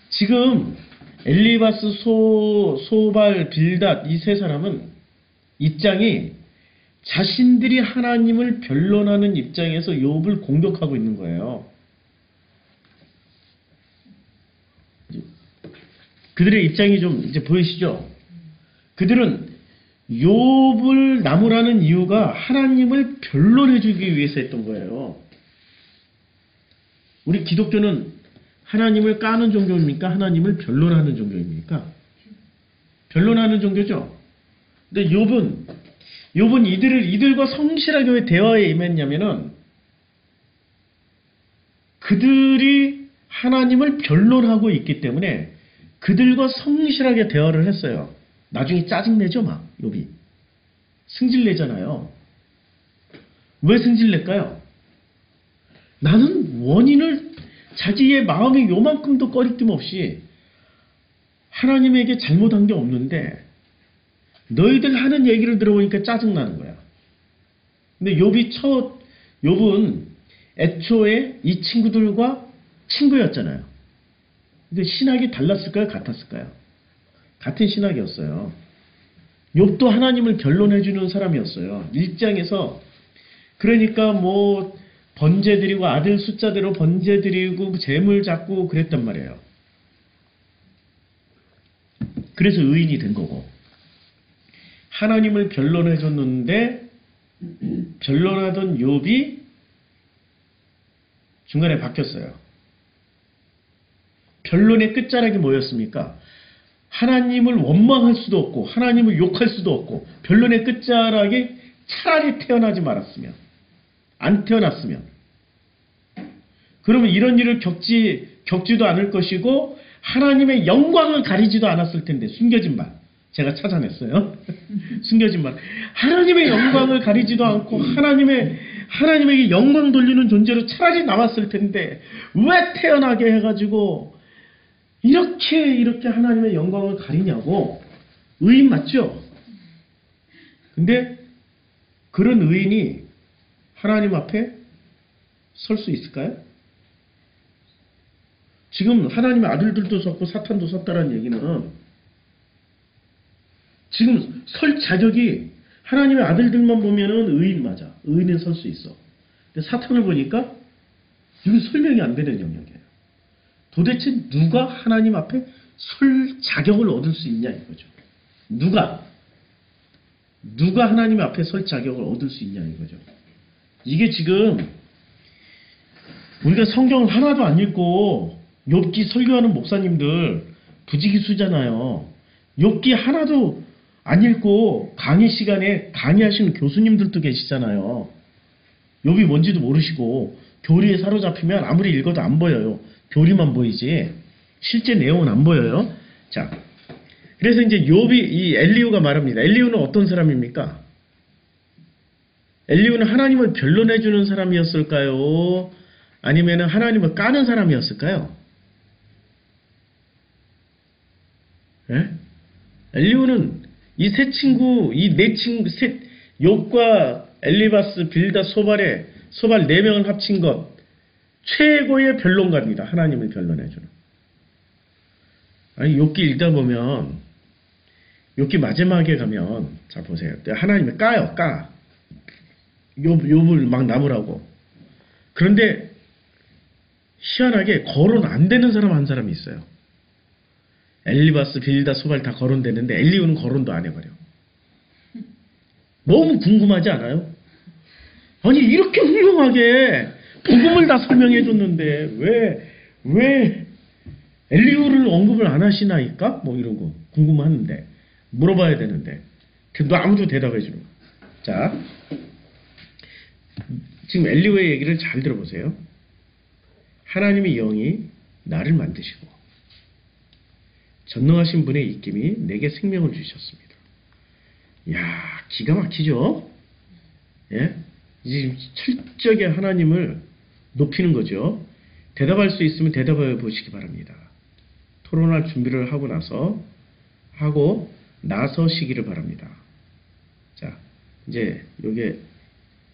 지금 엘리바스, 소발, 빌닷 이 세 사람은 입장이 자신들이 하나님을 변론하는 입장에서 욥을 공격하고 있는 거예요. 그들의 입장이 좀 이제 보이시죠? 그들은 욥을 나무라는 이유가 하나님을 변론해주기 위해서 했던 거예요. 우리 기독교는 하나님을 까는 종교입니까? 하나님을 변론하는 종교입니까? 변론하는 종교죠. 근데 욥은 이들과 성실하게 왜 대화에 임했냐면은 그들이 하나님을 변론하고 있기 때문에 그들과 성실하게 대화를 했어요. 나중에 짜증내죠, 막, 욥이. 승질내잖아요. 왜 승질낼까요? 나는 원인을 자기의 마음의 요만큼도 꺼리낌 없이 하나님에게 잘못한 게 없는데 너희들 하는 얘기를 들어보니까 짜증나는 거야. 근데 욥은 애초에 이 친구들과 친구였잖아요. 근데 신학이 달랐을까요? 같았을까요? 같은 신학이었어요. 욥도 하나님을 변론해주는 사람이었어요. 1장에서 그러니까 뭐 번제 드리고 아들 숫자대로 번제 드리고 재물 잡고 그랬단 말이에요. 그래서 의인이 된 거고 하나님을 변론해줬는데 변론하던 욥이 중간에 바뀌었어요. 변론의 끝자락이 뭐였습니까? 하나님을 원망할 수도 없고 하나님을 욕할 수도 없고 변론의 끝자락이 차라리 태어나지 말았으면 안 태어났으면 그러면 이런 일을 겪지도 않을 것이고 하나님의 영광을 가리지도 않았을 텐데 숨겨진 말 제가 찾아냈어요. 숨겨진 말 하나님의 영광을 가리지도 않고 하나님에게 영광 돌리는 존재로 차라리 남았을 텐데 왜 태어나게 해가지고 이렇게 하나님의 영광을 가리냐고. 의인 맞죠? 근데 그런 의인이 하나님 앞에 설 수 있을까요? 지금 하나님의 아들들도 섰고 사탄도 섰다라는 얘기는 지금 설 자격이 하나님의 아들들만 보면은 의인 맞아. 의인은 설 수 있어. 근데 사탄을 보니까 이건 설명이 안 되는 영역이에요. 도대체 누가 하나님 앞에 설 자격을 얻을 수 있냐 이거죠. 누가 하나님 앞에 설 자격을 얻을 수 있냐 이거죠. 이게 지금 우리가 성경을 하나도 안 읽고 욥기 설교하는 목사님들 부지기수잖아요. 욥기 하나도 안 읽고 강의 시간에 강의하시는 교수님들도 계시잖아요. 욥이 뭔지도 모르시고 교리에 사로잡히면 아무리 읽어도 안 보여요. 교리만 보이지 실제 내용은 안 보여요. 자, 그래서 이제 욥이 이 엘리후가 말합니다. 엘리후는 어떤 사람입니까? 엘리후는 하나님을 변론해주는 사람이었을까요? 아니면 하나님을 까는 사람이었을까요? 예? 엘리후는 이 네 친구, 욥과 엘리바스, 빌닷, 소발 네 명을 합친 것 최고의 변론가입니다. 하나님을 변론해주는. 아니 욥기 읽다 보면 욥기 마지막에 가면 자 보세요. 하나님이 까요. 욥을 막 나무라고. 그런데 희한하게 거론 안 되는 사람 한 사람이 있어요. 엘리바스, 빌닷, 소발 다 거론되는데 엘리후는 거론도 안 해버려. 너무 궁금하지 않아요? 아니 이렇게 훌륭하게 복음을 다 설명해 줬는데 왜 엘리후를 언급을 안 하시나이까? 뭐 이러고 궁금하는데 물어봐야 되는데 근데 아무도 대답해 주는 거야. 자, 지금 엘리후의 얘기를 잘 들어보세요. 하나님의 영이 나를 만드시고 전능하신 분의 입김이 내게 생명을 주셨습니다. 이야, 기가 막히죠? 예? 이제 철저하게 하나님을 높이는 거죠. 대답할 수 있으면 대답해 보시기 바랍니다. 토론할 준비를 하고 나서시기를 바랍니다. 자, 이제 요게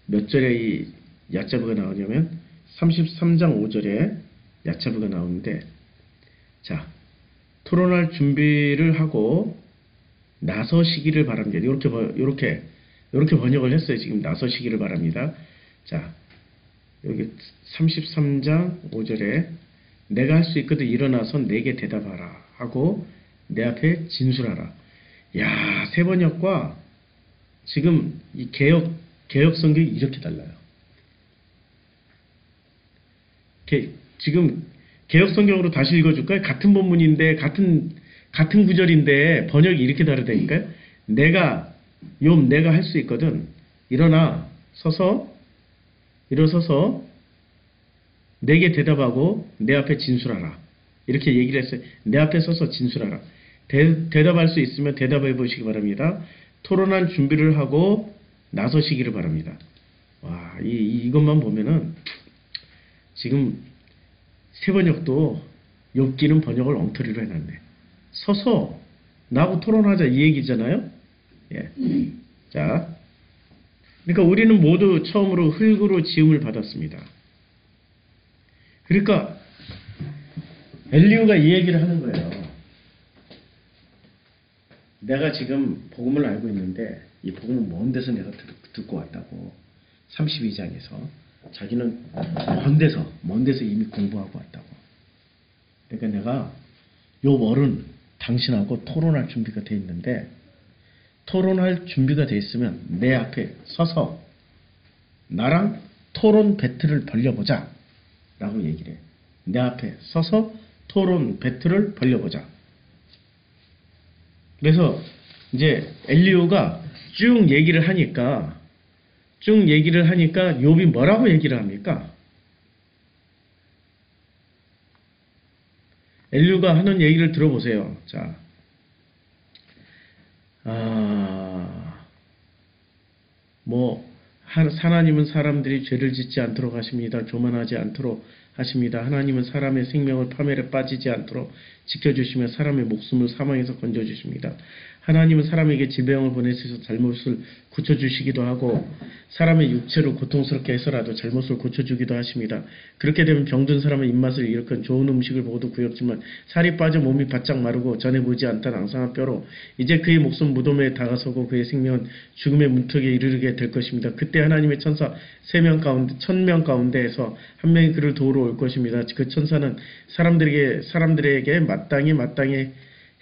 몇 절에 이 야자부가 나오냐면 33장 5절에 야자부가 나오는데, 자, 토론할 준비를 하고 나서시기를 바랍니다. 이렇게 번역을 했어요. 지금 나서시기를 바랍니다. 자, 여기 33장 5절에 내가 할 수 있거든 일어나서 내게 대답하라 하고 내 앞에 진술하라. 야, 새 번역과 지금 이 개역 성경이 이렇게 달라요. 지금 개역 성경으로 다시 읽어줄까요? 같은 본문인데 같은 구절인데 번역이 이렇게 다르다니까요. 내가 할 수 있거든. 일어서서 내게 대답하고 내 앞에 진술하라. 이렇게 얘기를 했어요. 내 앞에 서서 진술하라. 대답할 수 있으면 대답해 보시기 바랍니다. 토론한 준비를 하고 나서시기를 바랍니다. 와, 이것만 보면은 지금 새 번역도 욥기는 번역을 엉터리로 해놨네. 서서 나하고 토론하자 이 얘기잖아요. 예. 자, 그러니까 우리는 모두 처음으로 흙으로 지음을 받았습니다. 그러니까 엘리후가 이 얘기를 하는 거예요. 내가 지금 복음을 알고 있는데 이 복음은 먼 데서 내가 듣고 왔다고. 32장에서 자기는 먼 데서 이미 공부하고 왔다고. 그러니까 내가 요 어른 당신하고 토론할 준비가 돼 있는데, 토론할 준비가 돼 있으면 내 앞에 서서 나랑 토론 배틀을 벌려보자 라고 얘기를 해. 내 앞에 서서 토론 배틀을 벌려보자. 그래서 이제 엘리후가 쭉 얘기를 하니까 욥이 뭐라고 얘기를 합니까? 엘리후가 하는 얘기를 들어보세요. 자, 하나님은 사람들이 죄를 짓지 않도록 하십니다. 교만하지 않도록 하십니다. 하나님은 사람의 생명을 파멸에 빠지지 않도록 지켜주시며 사람의 목숨을 사망에서 건져주십니다. 하나님은 사람에게 질병을 보내셔서 잘못을 고쳐주시기도 하고 사람의 육체로 고통스럽게 해서라도 잘못을 고쳐주기도 하십니다. 그렇게 되면 병든 사람은 입맛을 일으킨 좋은 음식을 먹어도 구역지만 살이 빠져 몸이 바짝 마르고 전에 보지 않던 앙상한 뼈로 이제 그의 목숨 무덤에 다가서고 그의 생명은 죽음의 문턱에 이르게 될 것입니다. 그때 하나님의 천사 1000명 가운데에서 한 명이 그를 도우러 올 것입니다. 그 천사는 사람들에게 마땅히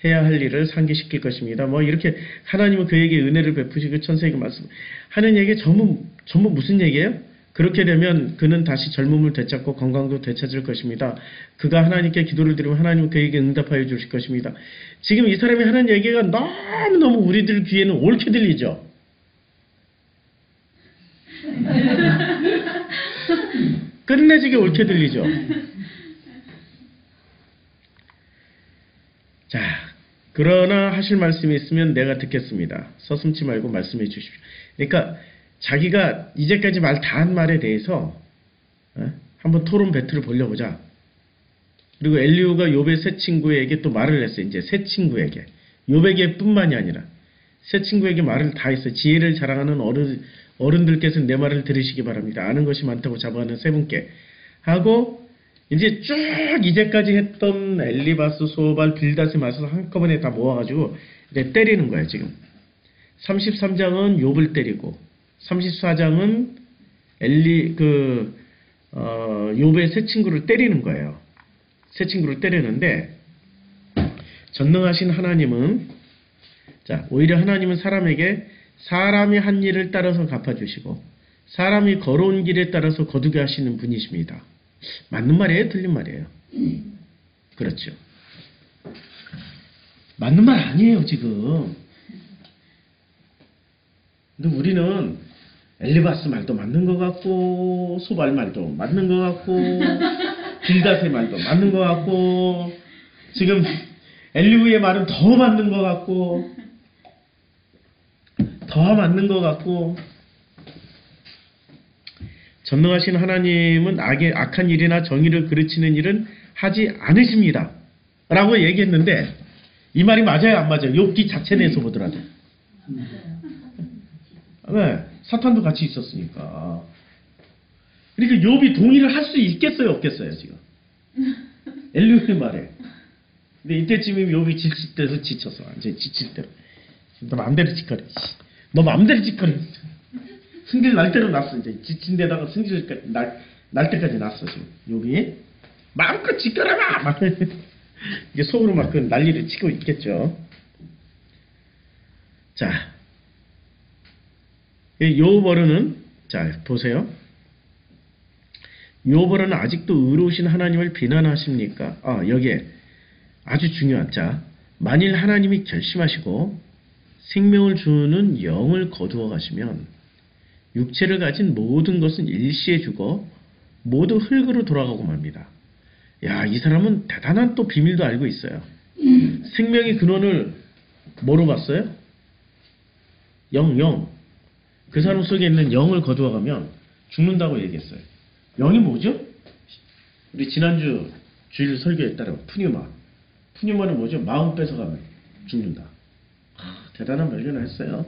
해야 할 일을 상기시킬 것입니다. 이렇게 하나님은 그에게 은혜를 베푸시고 천사에게 말씀하는 얘기 전부 무슨 얘기예요? 그렇게 되면 그는 다시 젊음을 되찾고 건강도 되찾을 것입니다. 그가 하나님께 기도를 드리면 하나님은 그에게 응답하여 주실 것입니다. 지금 이 사람이 하는 얘기가 너무너무 우리들 귀에는 옳게 들리죠? 끝내주게 옳게 들리죠? 자, 그러나 하실 말씀이 있으면 내가 듣겠습니다. 서슴지 말고 말씀해 주십시오. 그러니까 자기가 이제까지 말 다 한 말에 대해서 한번 토론 배틀을 벌려보자. 그리고 엘리후가 욥의 새 친구에게 또 말을 했어요. 이제 새 친구에게. 욥에게 뿐만이 아니라 새 친구에게 말을 다 했어요. 지혜를 자랑하는 어른들께서 내 말을 들으시기 바랍니다. 아는 것이 많다고 자부하는 세 분께 하고 이제 쭉 이제까지 했던 엘리바스, 소발, 빌닷의 말씀을 한꺼번에 다 모아가지고 이제 때리는 거예요. 지금 33장은 욥을 때리고 34장은 욥의 새 친구를 때리는 거예요. 새 친구를 때리는데 전능하신 하나님은 오히려 하나님은 사람에게 사람이 한 일을 따라서 갚아주시고 사람이 걸어온 길에 따라서 거두게 하시는 분이십니다. 맞는 말이에요? 틀린 말이에요? 그렇죠. 맞는 말 아니에요, 지금. 근데 우리는 엘리바스 말도 맞는 것 같고, 소발 말도 맞는 것 같고, 빌닷의 말도 맞는 것 같고, 지금 엘리후의 말은 더 맞는 것 같고, 더 맞는 것 같고, 전능하신 하나님은 악한 일이나 정의를 그르치는 일은 하지 않으십니다. 라고 얘기했는데, 이 말이 맞아요, 안 맞아요? 욥기 자체 내에서 보더라도. 네, 사탄도 같이 있었으니까. 그러니까 욥이 동의를 할 수 있겠어요, 없겠어요, 지금? 엘리후의 말에. 근데 이때쯤이면 욥이 지칠 때서 지쳐서, 완전히 지칠 때. 너 마음대로 짓거려. 너 마음대로 짓거려. 승질 날 대로 났어. 이제 지친 데다가 승질 날 때까지 났어, 지금. 욥이. 마음껏 짓거려봐! 막. 이게 속으로 막 그 난리를 치고 있겠죠. 자. 욥어른은, 자, 보세요. 욥어른은 아직도 의로우신 하나님을 비난하십니까? 여기에 아주 중요한, 자, 만일 하나님이 결심하시고 생명을 주는 영을 거두어 가시면 육체를 가진 모든 것은 일시에 죽어 모두 흙으로 돌아가고 맙니다. 야, 이 사람은 대단한 또 비밀도 알고 있어요. 생명의 근원을 뭐로 봤어요? 영. 그 사람 속에 있는 영을 거두어 가면 죽는다고 얘기했어요. 영이 뭐죠? 우리 지난주 주일 설교에 따라 푸뉴마는 뭐죠? 마음 뺏어가면 죽는다. 대단한 발견을 했어요.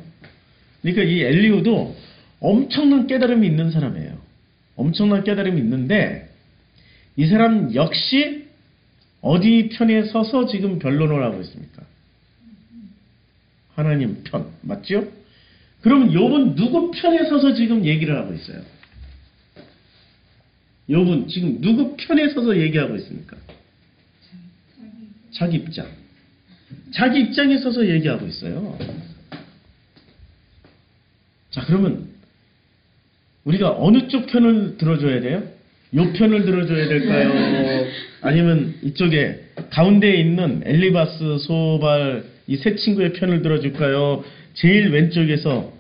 그러니까 이 엘리후도 엄청난 깨달음이 있는 사람이에요. 엄청난 깨달음이 있는데 이 사람 역시 어디 편에 서서 지금 변론을 하고 있습니까? 하나님 편, 맞죠? 그럼 욥은 누구 편에 서서 지금 얘기를 하고 있어요? 욥은 지금 누구 편에 서서 얘기하고 있습니까? 자기 입장. 자기 입장에 서서 얘기하고 있어요. 자, 그러면 우리가 어느 쪽 편을 들어줘야 돼요? 요 편을 들어줘야 될까요? 아니면 이쪽에 가운데에 있는 엘리바스, 소발 이 세 친구의 편을 들어줄까요? 제일 왼쪽에서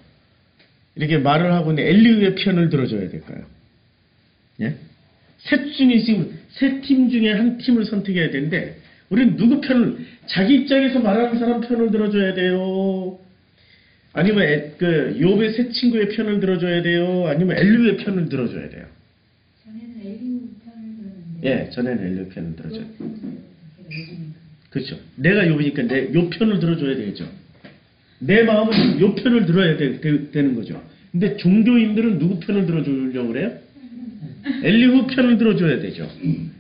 이렇게 말을 하고 있는 엘리후의 편을 들어줘야 될까요? 예? 셋 중에 지금 세 팀 중에 한 팀을 선택해야 되는데 우리는 누구 편을 자기 입장에서 말하는 사람 편을 들어줘야 돼요? 아니면 그 욥의 세 친구의 편을 들어줘야 돼요? 아니면 엘리후의 편을 들어줘야 돼요? 전에는 엘리후 편을 들었는데. 예, 전에는 엘리후 편을 들어줘야 돼요. 그렇죠. 내가 욥이니까 욥 편을 들어줘야 되겠죠. 내 마음은 욥 편을 들어야 되는 거죠. 근데 종교인들은 누구 편을 들어주려고 그래요? 엘리후 편을 들어줘야 되죠.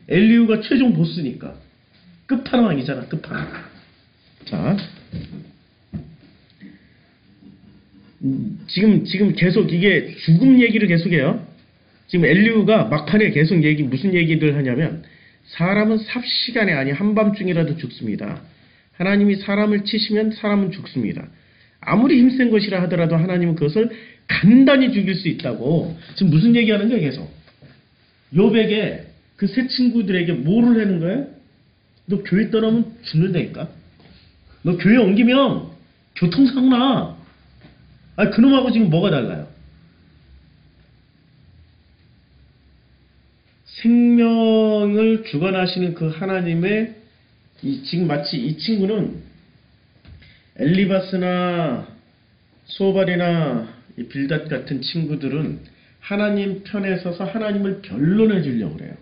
엘리후가 최종 보스니까. 끝판왕이잖아, 끝판왕. 자. 지금 계속 이게 죽음 얘기를 계속해요. 지금 엘리후가 막판에 계속 무슨 얘기를 하냐면 사람은 삽시간에 아니 한밤중이라도 죽습니다. 하나님이 사람을 치시면 사람은 죽습니다. 아무리 힘센 것이라 하더라도 하나님은 그것을 간단히 죽일 수 있다고. 지금 무슨 얘기하는 거예요, 계속? 욥에게 그 세 친구들에게 뭐를 하는 거예요? 너 교회 떠나면 죽는다니까? 너 교회 옮기면 교통사고 나. 아니, 그놈하고 지금 뭐가 달라요? 생명을 주관하시는 그 하나님의 지금 마치 이 친구는 엘리바스나 소발이나 이 빌닷 같은 친구들은 하나님 편에 서서 하나님을 변론해 주려고 그래요.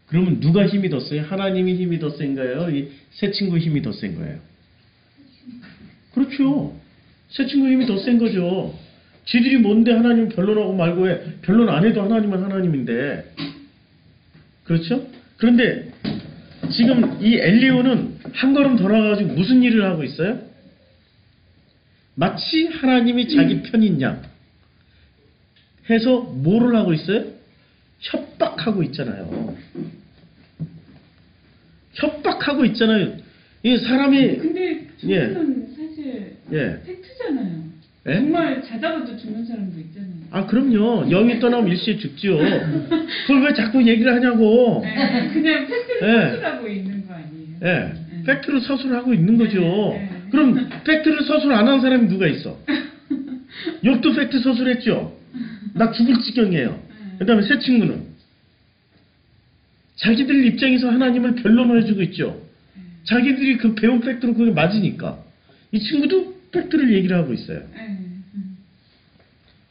그러면 누가 힘이 더 세요? 하나님이 힘이 더 센가요? 이 세 친구 힘이 더 센 거예요? 그렇죠. 세 친구 힘이 더 센 거죠. 지들이 뭔데 하나님 변론하고 말고 해. 변론 안 해도 하나님은 하나님인데. 그렇죠? 그런데 지금 이 엘리후는 한 걸음 더 나가가지고 무슨 일을 하고 있어요? 마치 하나님이 자기 편인 양 해서 뭐를 하고 있어요? 협박하고 있잖아요. 협박하고 있잖아요. 이 사람이 근데 죽는 사실 예. 팩트잖아요. 예? 정말 자다가도 죽는 사람도 있잖아요. 아, 그럼요. 영이 떠나면 일시에 죽지요. 그걸 왜 자꾸 얘기를 하냐고. 네, 그냥 팩트를 네. 서술하고 있는 거 아니에요? 예. 팩트를 서술하고 있는 거죠. 네. 그럼 팩트를 서술 안 한 사람이 누가 있어? 욥도 팩트 서술했죠. 나 죽을 지경이에요. 그 다음에 새 친구는 자기들 입장에서 하나님을 변론을 해주고 있죠. 자기들이 그 배운 팩트로 그게 맞으니까. 이 친구도 팩트를 얘기를 하고 있어요. 네.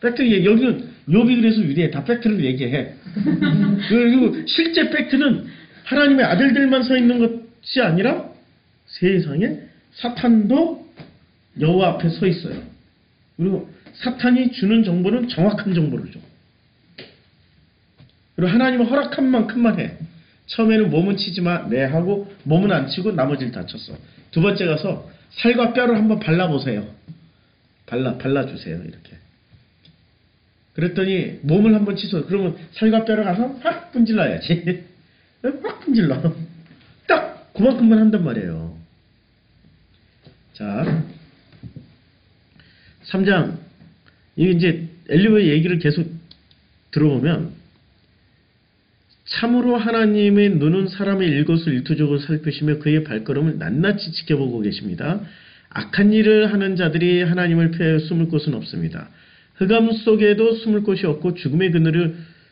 팩트 여기는 욥이 그래서 유리해. 다 팩트를 얘기해. 그리고 실제 팩트는 하나님의 아들들만 서 있는 것이 아니라 세상에 사탄도 여호와 앞에 서 있어요. 그리고 사탄이 주는 정보는 정확한 정보를 줘. 그리고 하나님은 허락한 만큼만 해. 처음에는 몸은 치지 마, 네 하고 몸은 안 치고 나머지를 다 쳤어. 두 번째 가서 살과 뼈를 한번 발라보세요. 발라주세요. 이렇게. 그랬더니 몸을 한번 치소. 그러면 살과 뼈를 가서 확 분질러야지. 확 분질러. 딱 그만큼만 한단 말이에요. 자, 3장. 이게 이제 엘리후의 얘기를 계속 들어보면 참으로 하나님의 눈은 사람의 일것을 일투족을 살피시며 그의 발걸음을 낱낱이 지켜보고 계십니다. 악한 일을 하는 자들이 하나님을 피하여 숨을 곳은 없습니다. 흑암 속에도 숨을 곳이 없고 죽음의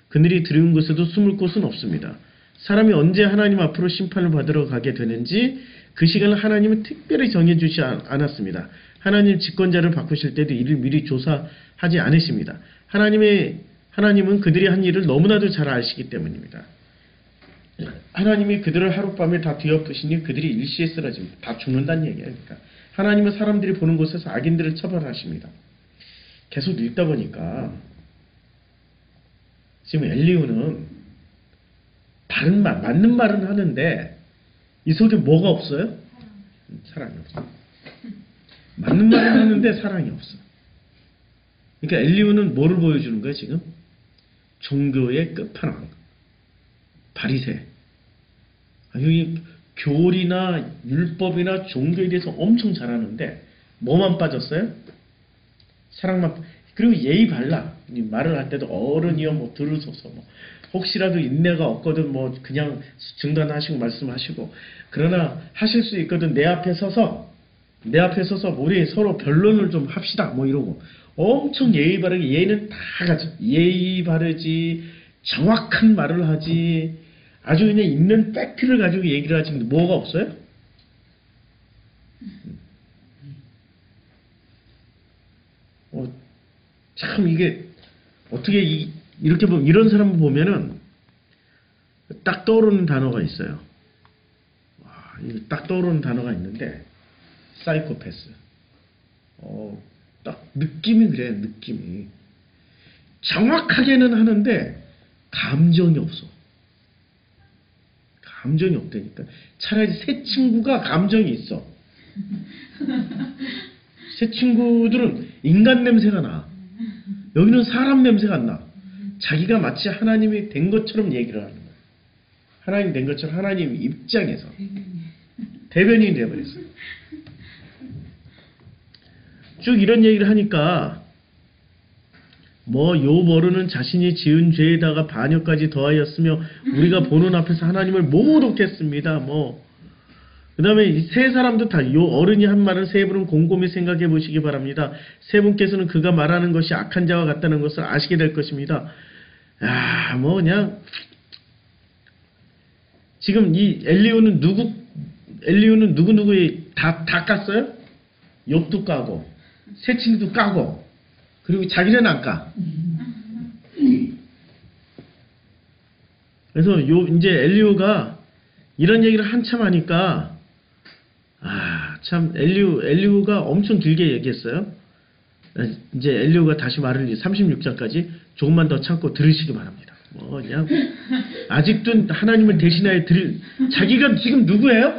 그늘이 드리운 곳에도 숨을 곳은 없습니다. 사람이 언제 하나님 앞으로 심판을 받으러 가게 되는지 그 시간을 하나님은 특별히 정해주지 않았습니다. 하나님 집권자를 바꾸실 때도 이를 미리 조사하지 않으십니다. 하나님은 그들이 한 일을 너무나도 잘 아시기 때문입니다. 하나님이 그들을 하룻밤에 다 뒤엎으시니 그들이 일시에 쓰러집니다. 다 죽는다는 얘기예요. 그러니까 하나님은 사람들이 보는 곳에서 악인들을 처벌하십니다. 계속 읽다 보니까 지금 엘리후는 바른 말, 맞는 말은 하는데 이 속에 뭐가 없어요? 사랑이 없어요. 맞는 말은 하는데 사랑이 없어. 그러니까 엘리후는 뭐를 보여주는 거예요 지금? 종교의 끝판왕, 바리새. 여기 교리나 율법이나 종교에 대해서 엄청 잘하는데 뭐만 빠졌어요? 사랑만. 그리고 예의 발라. 말을 할 때도 어른이여 뭐 들으소서 뭐 혹시라도 인내가 없거든 뭐 그냥 중단하시고 말씀하시고. 그러나 하실 수 있거든 내 앞에 서서 우리 서로 변론을 좀 합시다 뭐 이러고 엄청 예의 바르게. 예의는 다 가져. 예의 바르지, 정확한 말을 하지, 아주 그냥 있는 팩트를 가지고 얘기를 하지. 근데 뭐가 없어요? 참 이게 어떻게 이렇게 보면 이런 사람을 보면은 딱 떠오르는 단어가 있어요. 딱 떠오르는 단어가 있는데 사이코패스. 딱 느낌이 그래. 느낌이 정확하게는 하는데 감정이 없어. 감정이 없다니까. 차라리 새 친구가 감정이 있어. 새 친구들은 인간 냄새가 나. 여기는 사람 냄새가 안 나. 자기가 마치 하나님이 된 것처럼 얘기를 하는 거야. 하나님 된 것처럼 하나님 입장에서 대변인이 되어버렸어요. 쭉 이런 얘기를 하니까 뭐 욥 어른은 자신이 지은 죄에다가 반역까지 더하였으며 우리가 보는 앞에서 하나님을 모독했습니다. 뭐 그 다음에 세 사람도 다 요 어른이 한 말을 세 분은 곰곰이 생각해 보시기 바랍니다. 세 분께서는 그가 말하는 것이 악한 자와 같다는 것을 아시게 될 것입니다. 야, 뭐 그냥 지금 이 엘리후는 누구누구의 다 깠어요? 욥도 까고 새 친구도 까고 그리고 자기는 안 까. 그래서 이제 엘리후가 이런 얘기를 한참 하니까 참 엘리후가 엄청 길게 얘기했어요. 이제 엘리후가 다시 말을 36장까지 조금만 더 참고 들으시기 바랍니다. 뭐 그냥 아직도 하나님을 대신하여 자기가 지금 누구예요?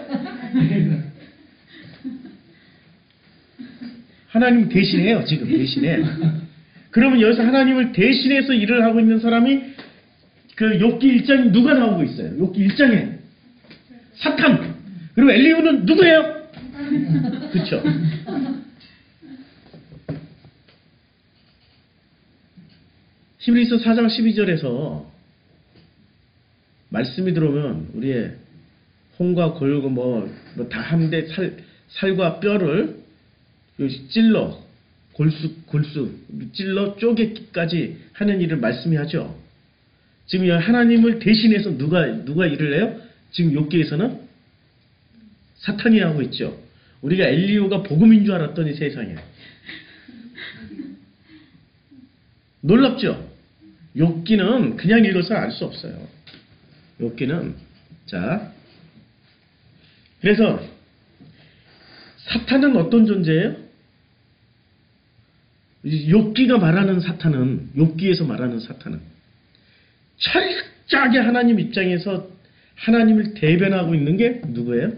하나님 대신해요. 지금 대신해. 그러면 여기서 하나님을 대신해서 일을 하고 있는 사람이 그 욥기 1장이 누가 나오고 있어요? 욥기 1장에 사탄. 그리고 엘리후는 누구예요? 그렇죠. 히브리서 4장 12절에서 말씀이 들어오면 우리의 홍과 골고 뭐 다 한데 살과 뼈를 찔러 골수 찔러 쪼개기까지 하는 일을 말씀이 하죠. 지금 하나님을 대신해서 누가 일을 해요? 지금 욥기에서는 사탄이 하고 있죠. 우리가 엘리후가 복음인 줄 알았더니 세상에 놀랍죠. 욥기는 그냥 읽어서 알 수 없어요. 욥기는 자 그래서 사탄은 어떤 존재예요? 욥기가 말하는 사탄은 욥기에서 말하는 사탄은 철저하게 하나님 입장에서 하나님을 대변하고 있는 게 누구예요?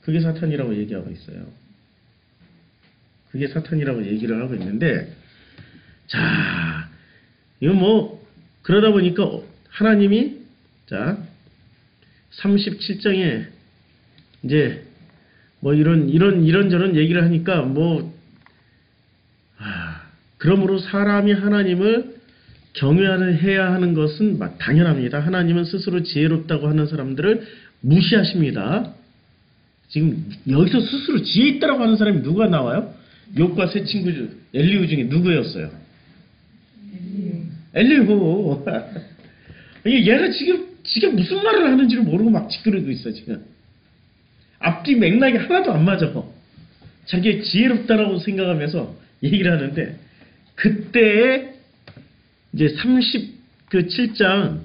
그게 사탄이라고 얘기하고 있어요. 그게 사탄이라고 얘기를 하고 있는데 자 이거 뭐 그러다 보니까 하나님이 자 37장에 이제 뭐 이런저런 얘기를 하니까 뭐 그러므로 사람이 하나님을 경외해야 하는 것은 당연합니다. 하나님은 스스로 지혜롭다고 하는 사람들을 무시하십니다. 지금 여기서 스스로 지혜 있다라고 하는 사람이 누가 나와요? 욥과 세 친구 엘리후 중에 누구였어요? 엘리후. 얘가 지금 무슨 말을 하는지를 모르고 막 찌끄러지고 있어 지금. 앞뒤 맥락이 하나도 안 맞아. 자기 지혜롭다라고 생각하면서 얘기를 하는데 그때 이제 37장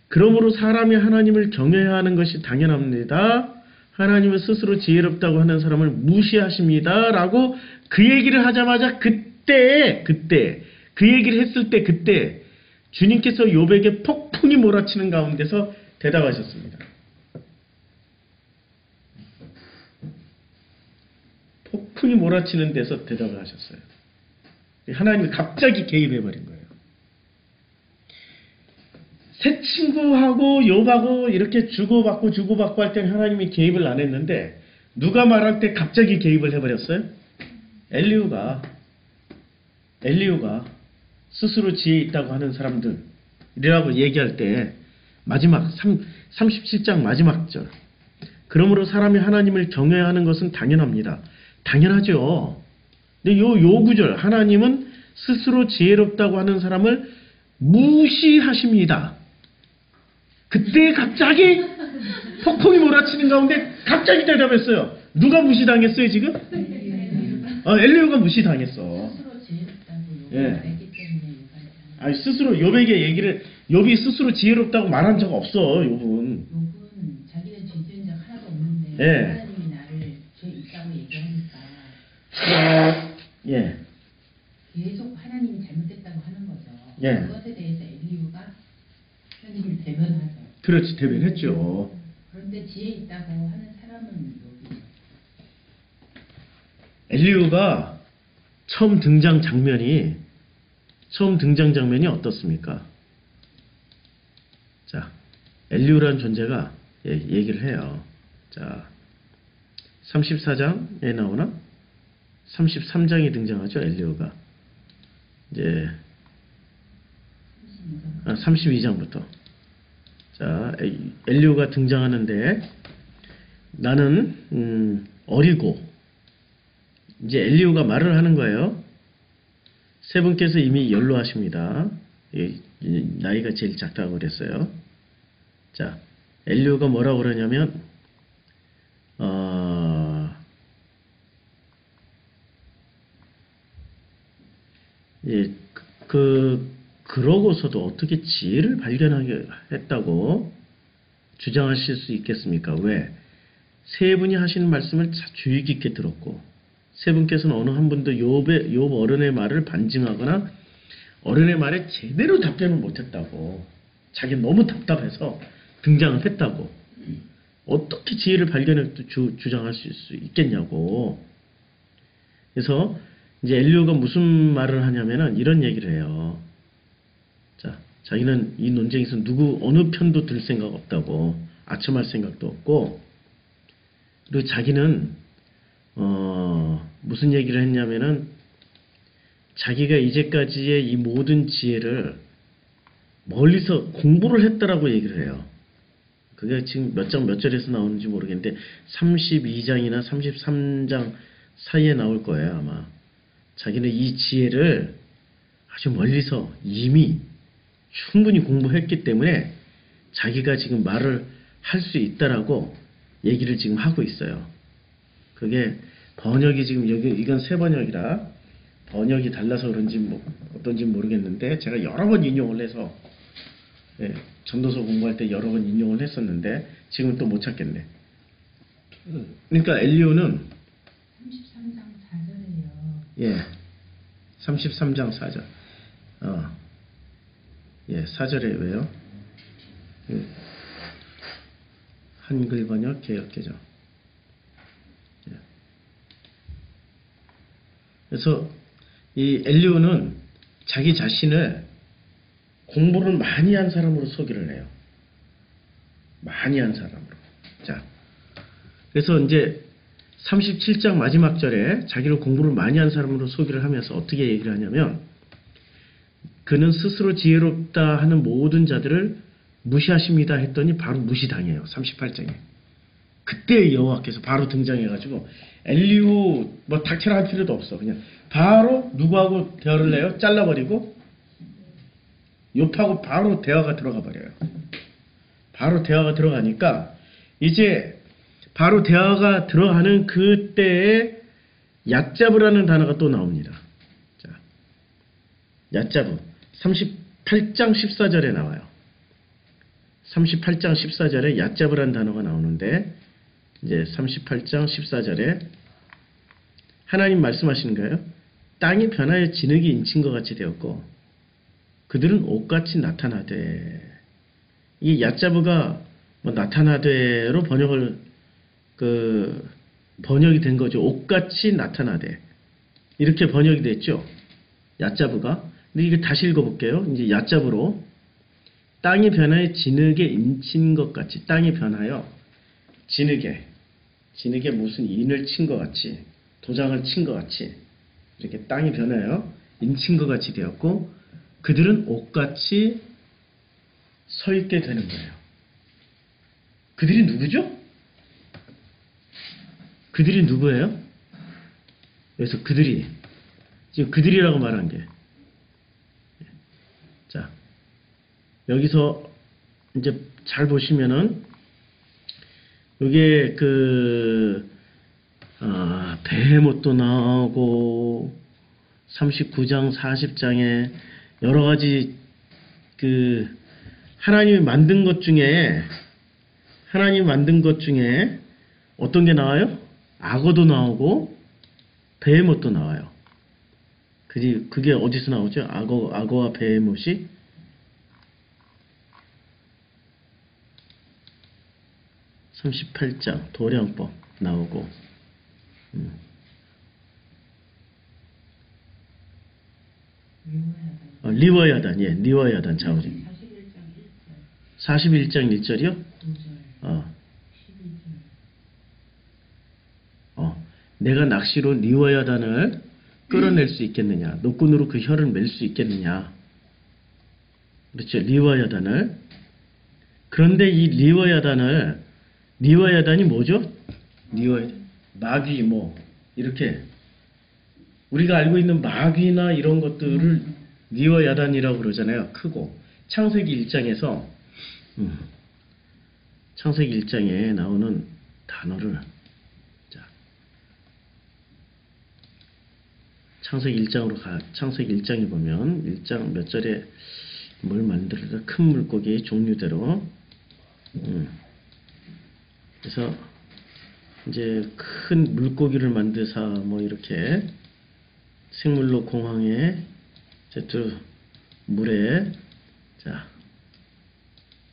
그러므로 사람이 하나님을 경외해야 하는 것이 당연합니다. 하나님은 스스로 지혜롭다고 하는 사람을 무시하십니다. 라고 그 얘기를 하자마자 그때 그 얘기를 했을 때 그때 주님께서 욥에게 폭풍이 몰아치는 가운데서 대답하셨습니다. 폭풍이 몰아치는 데서 대답을 하셨어요. 하나님이 갑자기 개입해버린 거예요. 새 친구하고 욥하고 이렇게 주고받고 할 때는 하나님이 개입을 안 했는데 누가 말할 때 갑자기 개입을 해버렸어요? 엘리후가 스스로 지혜 있다고 하는 사람들이라고 얘기할 때 마지막 37장 마지막 절 그러므로 사람이 하나님을 경외하는 것은 당연합니다. 당연하죠. 근데 요 구절 하나님은 스스로 지혜롭다고 하는 사람을 무시하십니다. 그때 갑자기 폭풍이 몰아치는 가운데 갑자기 대답했어요. 누가 무시당했어요 지금? 엘리후가 무시당했어. 스스로 지혜롭다고 예. 말했기 때문에 아니 스스로 욥에게 욥이 스스로 지혜롭다고 말한 적 없어. 욥은 욕은 자기는 죄 지은 적 하나도 없는데 예. 하나님이 나를 죄 있다고 얘기하니까 예. 계속 하나님이 잘못됐다고 하는 거죠. 예. 그것에 대해서 엘리후가 하나님을 대변하죠. 그렇지 대변했죠. 그런데 지혜 있다고 하는 사람은 여기 엘리후가 처음 등장 장면이 어떻습니까? 자, 엘리후라는 존재가 얘기를 해요. 자, 34장에 나오나? 33장에 등장하죠, 엘리후가. 이제 32장부터. 자, 엘리후가 등장하는데 나는 어리고 이제 엘리후가 말을 하는 거예요. 세 분께서 이미 연로하십니다. 나이가 제일 작다고 그랬어요. 자, 엘리후가 뭐라고 그러냐면 그러고서도 어떻게 지혜를 발견하게 했다고 주장하실 수 있겠습니까? 왜? 세 분이 하시는 말씀을 주의 깊게 들었고 세 분께서는 어느 한 분도 욥 어른의 말을 반증하거나 어른의 말에 제대로 답변을 못했다고 자기 너무 답답해서 등장을 했다고 어떻게 지혜를 발견해 주장하실 수 있겠냐고. 그래서 이제 엘리후가 무슨 말을 하냐면은 이런 얘기를 해요. 자, 자기는 이 논쟁에서 어느 편도 들 생각 없다고 아첨할 생각도 없고 그리고 자기는 무슨 얘기를 했냐면은 자기가 이제까지의 이 모든 지혜를 멀리서 공부를 했다라고 얘기를 해요. 그게 지금 몇 장 몇 절에서 나오는지 모르겠는데 32장이나 33장 사이에 나올 거예요, 아마. 자기는 이 지혜를 아주 멀리서 이미 충분히 공부했기 때문에 자기가 지금 말을 할 수 있다라고 얘기를 지금 하고 있어요. 그게 번역이 지금 여기 이건 새 번역이라 번역이 달라서 그런지 뭐 어떤지 모르겠는데 제가 여러 번 인용을 해서 예, 전도서 공부할 때 여러 번 인용을 했었는데 지금 또 못 찾겠네. 그러니까 엘리오는 33장 4절에요. 예, 33장 4절. 예, 4절에 왜요? 한글 번역 개역개정. 예. 그래서 이 엘리오는 자기 자신을 공부를 많이 한 사람으로 소개를 해요. 많이 한 사람으로. 자, 그래서 이제 37장 마지막 절에 자기를 공부를 많이 한 사람으로 소개를 하면서 어떻게 얘기를 하냐면 그는 스스로 지혜롭다 하는 모든 자들을 무시하십니다 했더니 바로 무시당해요. 38장에. 그때 여호와께서 바로 등장해가지고 엘리후 뭐 닥쳐라 할 필요도 없어. 그냥 바로 누구하고 대화를 해요? 잘라버리고 욥하고 바로 대화가 들어가 버려요. 바로 대화가 들어가니까 이제 바로 대화가 들어가는 그때에 얕잡으라는 단어가 또 나옵니다. 자, 얕잡음 38장 14절에 나와요. 38장 14절에 얕잡으라는 단어가 나오는데 이제 38장 14절에 하나님 말씀하시는 거예요. 땅이 변하여 진흙이 인친 것 같이 되었고 그들은 옷같이 나타나되 이 얕잡으가 뭐 나타나되로 번역이 된 거죠. 옷같이 나타나되 이렇게 번역이 됐죠. 얕잡으가. 근데 이게 다시 읽어볼게요. 이제 얕잡으로 땅이 변하여 진흙에 인친 것 같이 땅이 변하여 진흙에 무슨 인을 친 것 같이 도장을 친 것 같이 이렇게 땅이 변하여 인친 것 같이 되었고 그들은 옷같이 서 있게 되는 거예요. 그들이 누구죠? 그들이 누구예요? 그래서 그들이 지금 그들이라고 말한 게 자 여기서 이제 잘 보시면은 이게 베헤못도 나오고 39장 40장에 여러 가지 하나님이 만든 것 중에 어떤 게 나와요? 악어도 나오고 베헤못도 나와요. 그게 어디서 나오죠? 악어와 베헤못이 38장 도량법 나오고 리워야단, 예, 리워야단 자우리 41장 1절이요? 내가 낚시로 리워야단을 끌어낼 수 있겠느냐? 노끈으로 그 혀를 맬 수 있겠느냐? 그렇죠. 리워야단을. 그런데 이 리워야단이 뭐죠? 마귀 이렇게 우리가 알고 있는 마귀나 이런 것들을 리워야단이라고 그러잖아요. 크고 창세기 1장에서 창세기 1장에 나오는 단어를 창세기 1장으로 창세기 1장에 보면 1장 몇 절에 뭘 만들어서 큰 물고기 종류대로 그래서 이제 큰 물고기를 만드사 이렇게 생물로 공항에 또 물에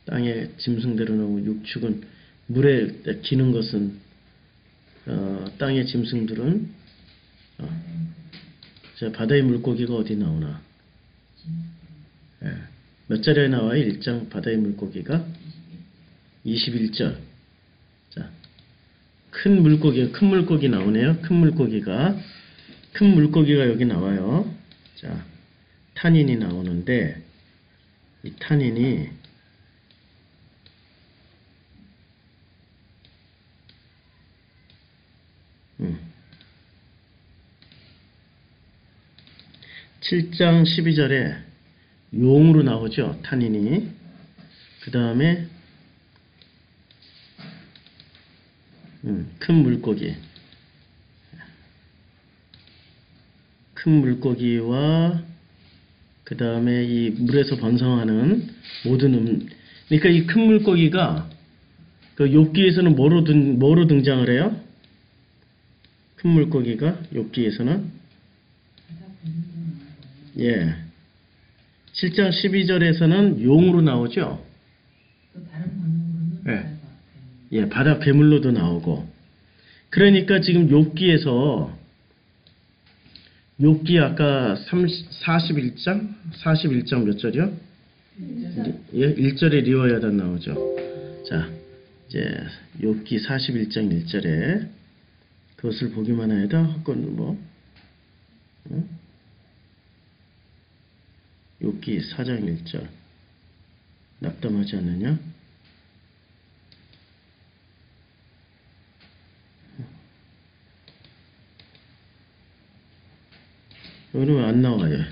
땅에 짐승대로 나오고 육축은 물에 기는 것은 땅의 짐승들은 바다의 물고기가 어디 나오나? 예. 몇 절에 나와요? 1장 바다의 물고기가? 21절. 자, 큰 물고기 나오네요. 큰 물고기가 여기 나와요. 자, 탄인이 나오는데 이 탄인이 음. 7장 12절에 용으로 나오죠. 탄인이. 그 다음에 큰 물고기. 큰 물고기와 그 다음에 이 물에서 번성하는 모든 그러니까 이 큰 물고기가 그 욥기에서는 뭐로 등장을 해요? 큰 물고기가 욥기에서는 예. 7장 12절에서는 용으로 나오죠. 또 다른 번역으로는 예. 예, 바다 괴물로도 나오고. 그러니까 지금 욥기에서 욥기 아까 41장 몇 절이요? 예, 1절에 리워야단 나오죠. 자, 이제 욥기 41장 1절에 그것을 보기만 해도 헛건 뭐 응? 욥기 4장 1절 낙담하지 않느냐? 여기는 왜 안 나와요?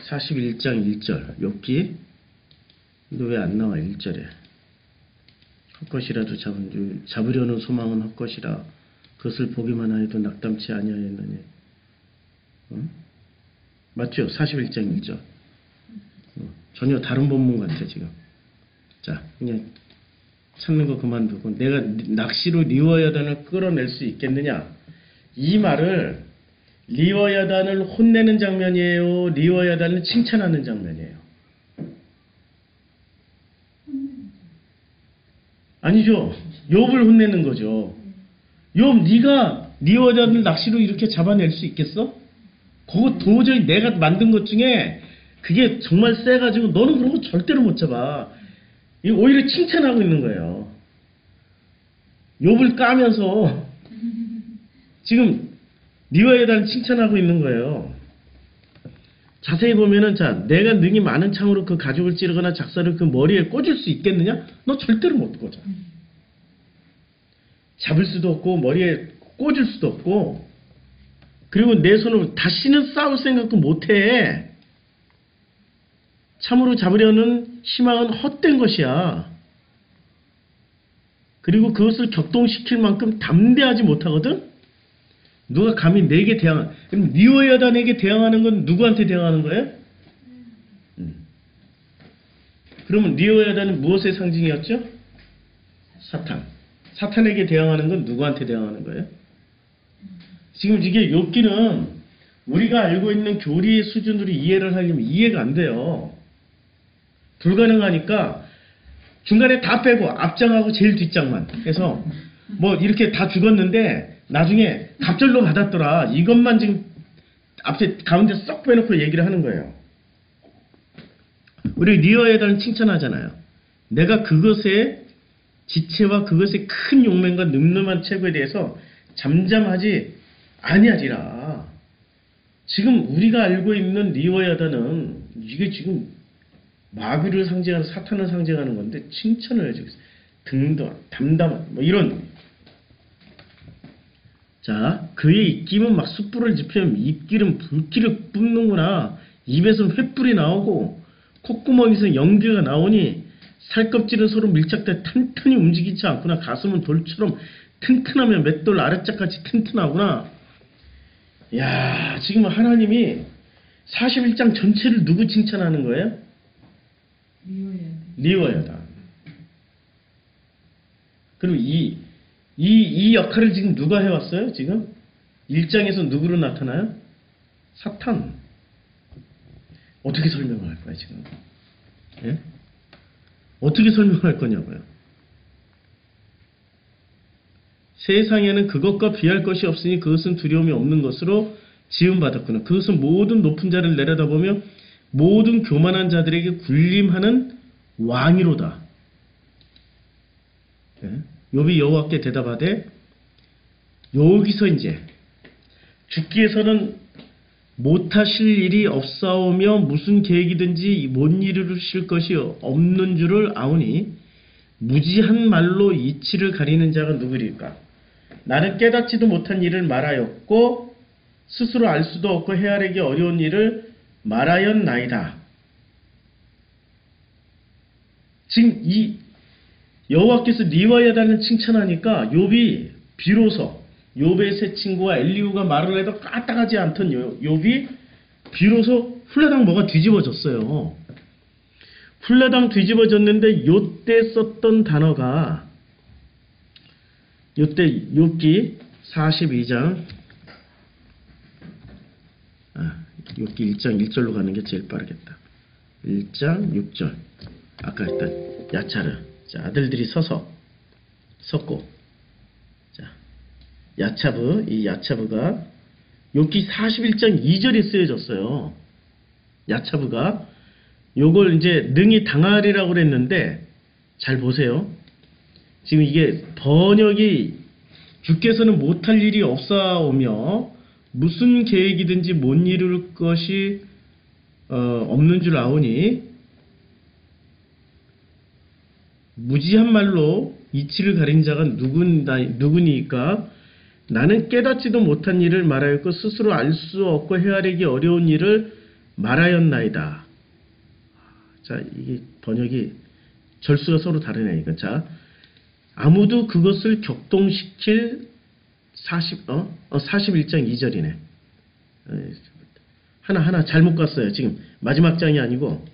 41장 1절 욥기 이거 왜 안 나와 1절에 헛것이라도 잡으려는 소망은 헛것이라 그것을 보기만 하여도 낙담치 아니하였느니 응? 맞죠? 41장 1절 전혀 다른 본문 같아 지금. 자, 그냥 찾는 거 그만두고 내가 낚시로 리워야단을 끌어낼 수 있겠느냐 이 말을 리워야단을 혼내는 장면이에요? 리워야단을 칭찬하는 장면이에요? 아니죠. 욥을 혼내는 거죠. 욥 네가 리워야단을 낚시로 이렇게 잡아낼 수 있겠어? 그거 도저히 내가 만든 것 중에 그게 정말 세가지고 너는 그런 거 절대로 못 잡아. 이거 오히려 칭찬하고 있는 거예요. 욥을 까면서 지금 리워야단을 칭찬하고 있는 거예요. 자세히 보면은 자 내가 능히 많은 창으로 그 가죽을 찌르거나 작사를 그 머리에 꽂을 수 있겠느냐? 너 절대로 못 꽂아. 잡을 수도 없고 머리에 꽂을 수도 없고 그리고 내 손으로 다시는 싸울 생각도 못해. 참으로 잡으려는 희망은 헛된 것이야. 그리고 그것을 격동시킬 만큼 담대하지 못하거든? 누가 감히 내게 그럼 리워야단에게 대항하는 건 누구한테 대항하는 거예요? 그러면 리워야단은 무엇의 상징이었죠? 사탄. 사탄에게 대항하는 건 누구한테 대항하는 거예요? 지금 이게 욥기는 우리가 알고 있는 교리의 수준으로 이해를 하려면 이해가 안 돼요. 불가능하니까 중간에 다 빼고 앞장하고 제일 뒷장만 해서 뭐 이렇게 다 죽었는데 나중에 갑절로 받았더라. 이것만 지금 앞에 가운데 쏙 빼놓고 얘기를 하는 거예요. 우리 리워야단을 칭찬하잖아요. 내가 그것의 지체와 그것의 큰 용맹과 늠름한 체구에 대해서 잠잠하지 아니하리라. 지금 우리가 알고 있는 리워야단은 이게 지금 마귀를 상징하는 사탄을 상징하는 건데 칭찬을 해주고 있어요. 등도 담담한 뭐 이런. 자, 그의 입김은 막 숯불을 지피면 입길은 불길을 뿜는구나. 입에서는 횃불이 나오고 콧구멍에서 연기가 나오니 살껍질은 서로 밀착돼 튼튼히 움직이지 않구나. 가슴은 돌처럼 튼튼하며 맷돌 아랫짝같이 튼튼하구나. 야, 지금 하나님이 41장 전체를 누구 칭찬하는 거예요? 리워야단. 그리고 이 역할을 지금 누가 해왔어요? 지금 1장에서 누구로 나타나요? 사탄. 어떻게 설명을 할 거야 지금? 예? 어떻게 설명할 거냐고요? 세상에는 그것과 비할 것이 없으니 그것은 두려움이 없는 것으로 지음받았구나. 그것은 모든 높은 자를 내려다보며 모든 교만한 자들에게 군림하는 왕이로다. 예? 욥이 여호와께 대답하되 여기서 이제 죽기에서는 못하실 일이 없사오며 무슨 계획이든지 못 이루실 것이 없는 줄을 아오니 무지한 말로 이치를 가리는 자가 누구일까? 나는 깨닫지도 못한 일을 말하였고 스스로 알 수도 없고 헤아리기 어려운 일을 말하였나이다. 지금 이 여호와께서 니와 야단을 칭찬하니까 욥이 비로소 욥의 세 친구와 엘리후가 말을 해도 까딱하지 않던 욥이 비로소 훌레당 뭐가 뒤집어졌어요. 훌레당 뒤집어졌는데 요때 썼던 단어가 요때 욥기 42장 욥기 1장 1절로 가는 게 제일 빠르겠다. 1장 6절 아까 했던 야차르. 자, 아들들이 섰고 자, 야차브, 이 야차브가 욥기 41장 2절에 쓰여졌어요. 야차브가 요걸 이제 능히 당하리라고 그랬는데 잘 보세요. 지금 이게 번역이 주께서는 못할 일이 없사오며 무슨 계획이든지 못 이룰 것이 없는 줄 아오니 무지한 말로 이치를 가린 자가 누구니까 나는 깨닫지도 못한 일을 말하였고 스스로 알 수 없고 헤아리기 어려운 일을 말하였나이다. 자, 이게 번역이 절수가 서로 다르네. 이거. 자, 아무도 그것을 격동시킬 41장 2절이네. 하나 잘못 갔어요. 지금 마지막 장이 아니고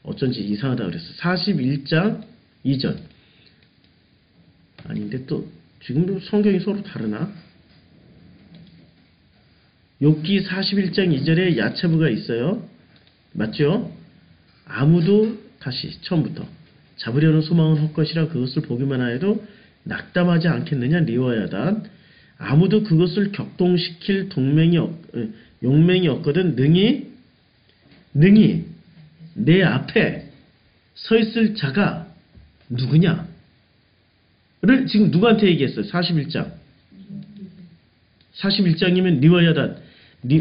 어쩐지 이상하다 그랬어. 41장 2절. 아닌데 또 지금도 성경이 서로 다르나? 욥기 41장 2절에 야차브가 있어요. 맞죠? 아무도 다시 처음부터 잡으려는 소망은 헛것이라 그것을 보기만 하여도 낙담하지 않겠느냐 리워야단. 아무도 그것을 격동시킬 용맹이 없거든. 능히 내 앞에 서 있을 자가 누구냐? 를 지금 누구한테 얘기했어요? 41장. 41장이면 리워야단.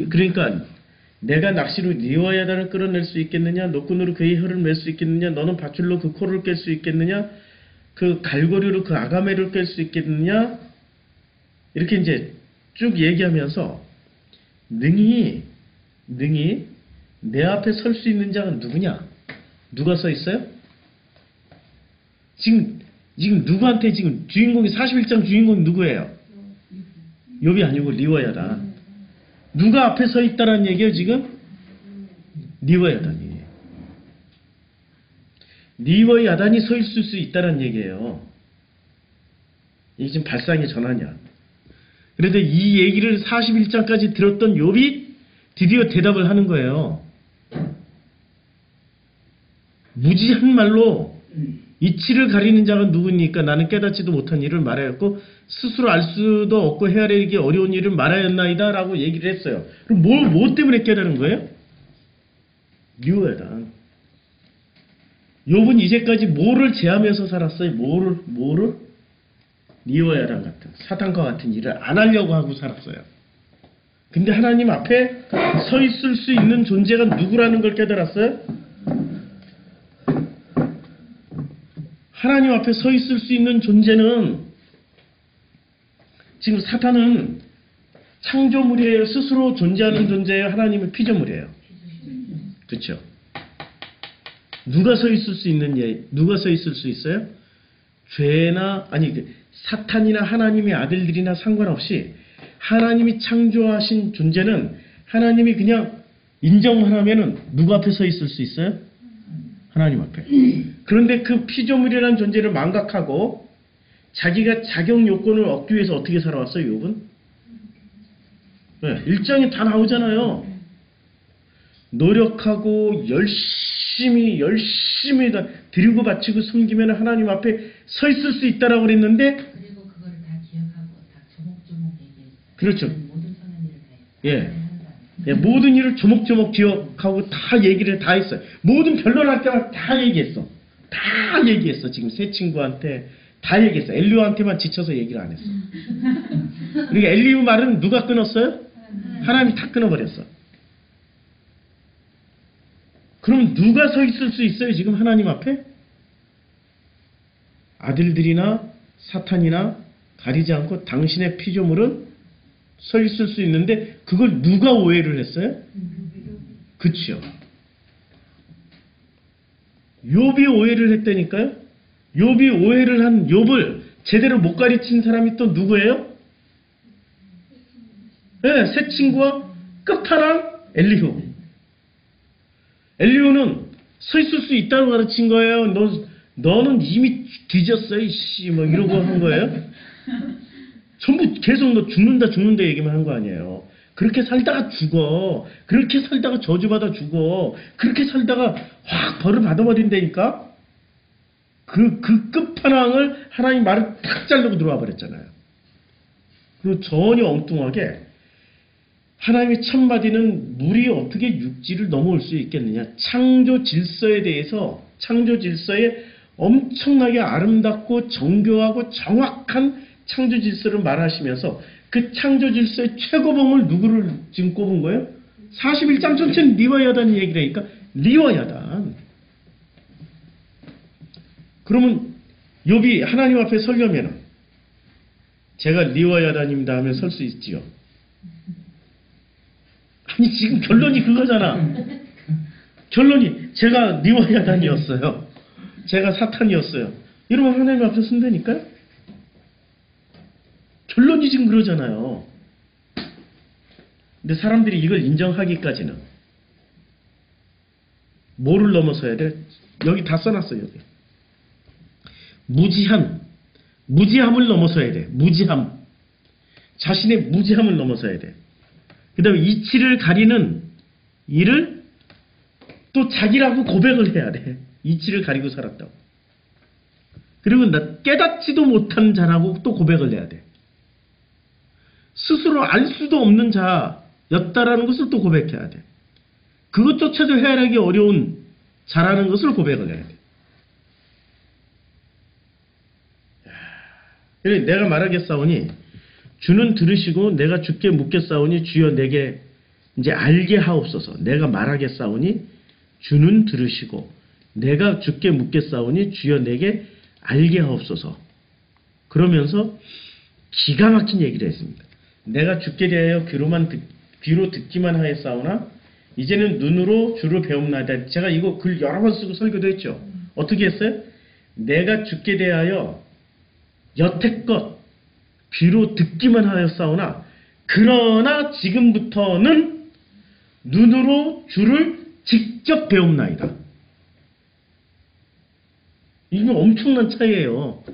그러니까 내가 낚시로 리워야단을 끌어낼 수 있겠느냐? 노끈으로 그의 혀를 맬 수 있겠느냐? 너는 밧줄로 그 코를 깰 수 있겠느냐? 그 갈고리로 그 아가매를 깰 수 있겠느냐? 이렇게 이제 쭉 얘기하면서 능히 내 앞에 설 수 있는 자가 누구냐? 누가 서 있어요? 지금 누구한테 지금 주인공이 41장 주인공이 누구예요? 욥이 아니고 리워야다. 누가 앞에 서 있다라는 얘기예요, 지금? 리워야단이에요. 리워야단이 서 있을 수 있다라는 얘기예요. 이게 지금 발상의 전환이야. 그런데 이 얘기를 41장까지 들었던 욥이 드디어 대답을 하는 거예요. 무지한 말로 이치를 가리는 자가 누구니까 나는 깨닫지도 못한 일을 말하였고 스스로 알 수도 없고 헤아리기 어려운 일을 말하였나이다 라고 얘기를 했어요. 그럼 뭐 때문에 깨달은 거예요? 리워야단. 욥은 이제까지 뭐를 제하면서 살았어요? 뭐를? 리워야단 같은 사탄과 같은 일을 안 하려고 하고 살았어요. 근데 하나님 앞에 서 있을 수 있는 존재가 누구라는 걸 깨달았어요? 하나님 앞에 서 있을 수 있는 존재는 지금 사탄은 창조물이에요? 스스로 존재하는 존재예요? 하나님의 피조물이에요? 그렇죠? 누가 서 있을 수 있어요? 죄나 사탄이나 하나님의 아들들이나 상관없이 하나님이 창조하신 존재는 하나님이 그냥 인정만 하면은 누구 앞에 서 있을 수 있어요? 하나님 앞에. 그런데 그 피조물이라는 존재를 망각하고 자기가 자격 요건을 얻기 위해서 어떻게 살아왔어요, 욥은? 네, 1장에 다 나오잖아요. 노력하고 열심히 다 드리고 바치고 섬기면 하나님 앞에 서 있을 수 있다라고 그랬는데 그리고 그거를 다 기억하고 다 조목조목 얘기했어요. 그렇죠. 모든 선한 일을 다 했어요. 예, 모든 일을 조목조목 기억하고 다 얘기를 다 했어요. 모든 변론할 때마다 다 얘기했어. 다 얘기했어. 지금 세 친구한테 다 얘기했어. 엘리후한테만 지쳐서 얘기를 안 했어. 그러니까 엘리후 말은 누가 끊었어요? 하나님이 다 끊어버렸어. 그럼 누가 서 있을 수 있어요? 지금 하나님 앞에? 아들들이나 사탄이나 가리지 않고 당신의 피조물은 서 있을 수 있는데 그걸 누가 오해를 했어요? 그치요. 욥이 오해를 했다니까요. 욥이 오해를 한 욥을 제대로 못 가르친 사람이 또 누구예요? 네, 새 친구와 끝판왕 엘리후. 엘리후는 서 있을 수 있다고 가르친 거예요. 너는 이미 뒤졌어, 이씨, 뭐 이러고 한 거예요. 전부 계속 너 죽는다 얘기만 한 거 아니에요. 그렇게 살다가 죽어. 그렇게 살다가 저주받아 죽어. 그렇게 살다가 확 벌을 받아버린다니까? 그 끝판왕을 하나님 말을 탁 자르고 들어와 버렸잖아요. 그리고 전혀 엉뚱하게 하나님의 첫마디는 물이 어떻게 육지를 넘어올 수 있겠느냐. 창조 질서에 대해서, 창조 질서에 엄청나게 아름답고 정교하고 정확한 창조 질서를 말하시면서 그 창조 질서의 최고봉을 누구를 지금 꼽은 거예요? 41장 전체는 리와야단 얘기라니까. 리와야단. 그러면 욥이 하나님 앞에 서려면 제가 리와야단입니다 하면 설 수 있지요. 아니 지금 결론이 그거잖아. 결론이 제가 리와야단이었어요. 제가 사탄이었어요. 이러면 하나님 앞에 선다니까요. 결론이 지금 그러잖아요. 근데 사람들이 이걸 인정하기까지는 뭐를 넘어서야 돼? 여기 다 써놨어요. 여기. 무지함을 넘어서야 돼. 무지함. 자신의 무지함을 넘어서야 돼. 그 다음에 이치를 가리는 일을 또 자기라고 고백을 해야 돼. 이치를 가리고 살았다고. 그리고 나 깨닫지도 못한 자라고 또 고백을 해야 돼. 스스로 알 수도 없는 자였다라는 것을 또 고백해야 돼. 그것조차도 해결하기 어려운 자라는 것을 고백을 해야 돼. 내가 말하겠사오니 주는 들으시고 내가 주께 묻겠사오니 주여 내게 이제 알게 하옵소서. 내가 말하겠사오니 주는 들으시고 내가 주께 묻겠사오니 주여 내게 알게 하옵소서. 그러면서 기가 막힌 얘기를 했습니다. 내가 주께 대하여 귀로 듣기만 하였사오나 이제는 눈으로 주를 배움나이다. 제가 이거 글 여러 번 쓰고 설교도 했죠. 어떻게 했어요? 내가 주께 대하여 여태껏 귀로 듣기만 하였사오나 그러나 지금부터는 눈으로 주를 직접 배움나이다. 이게 엄청난 차이예요.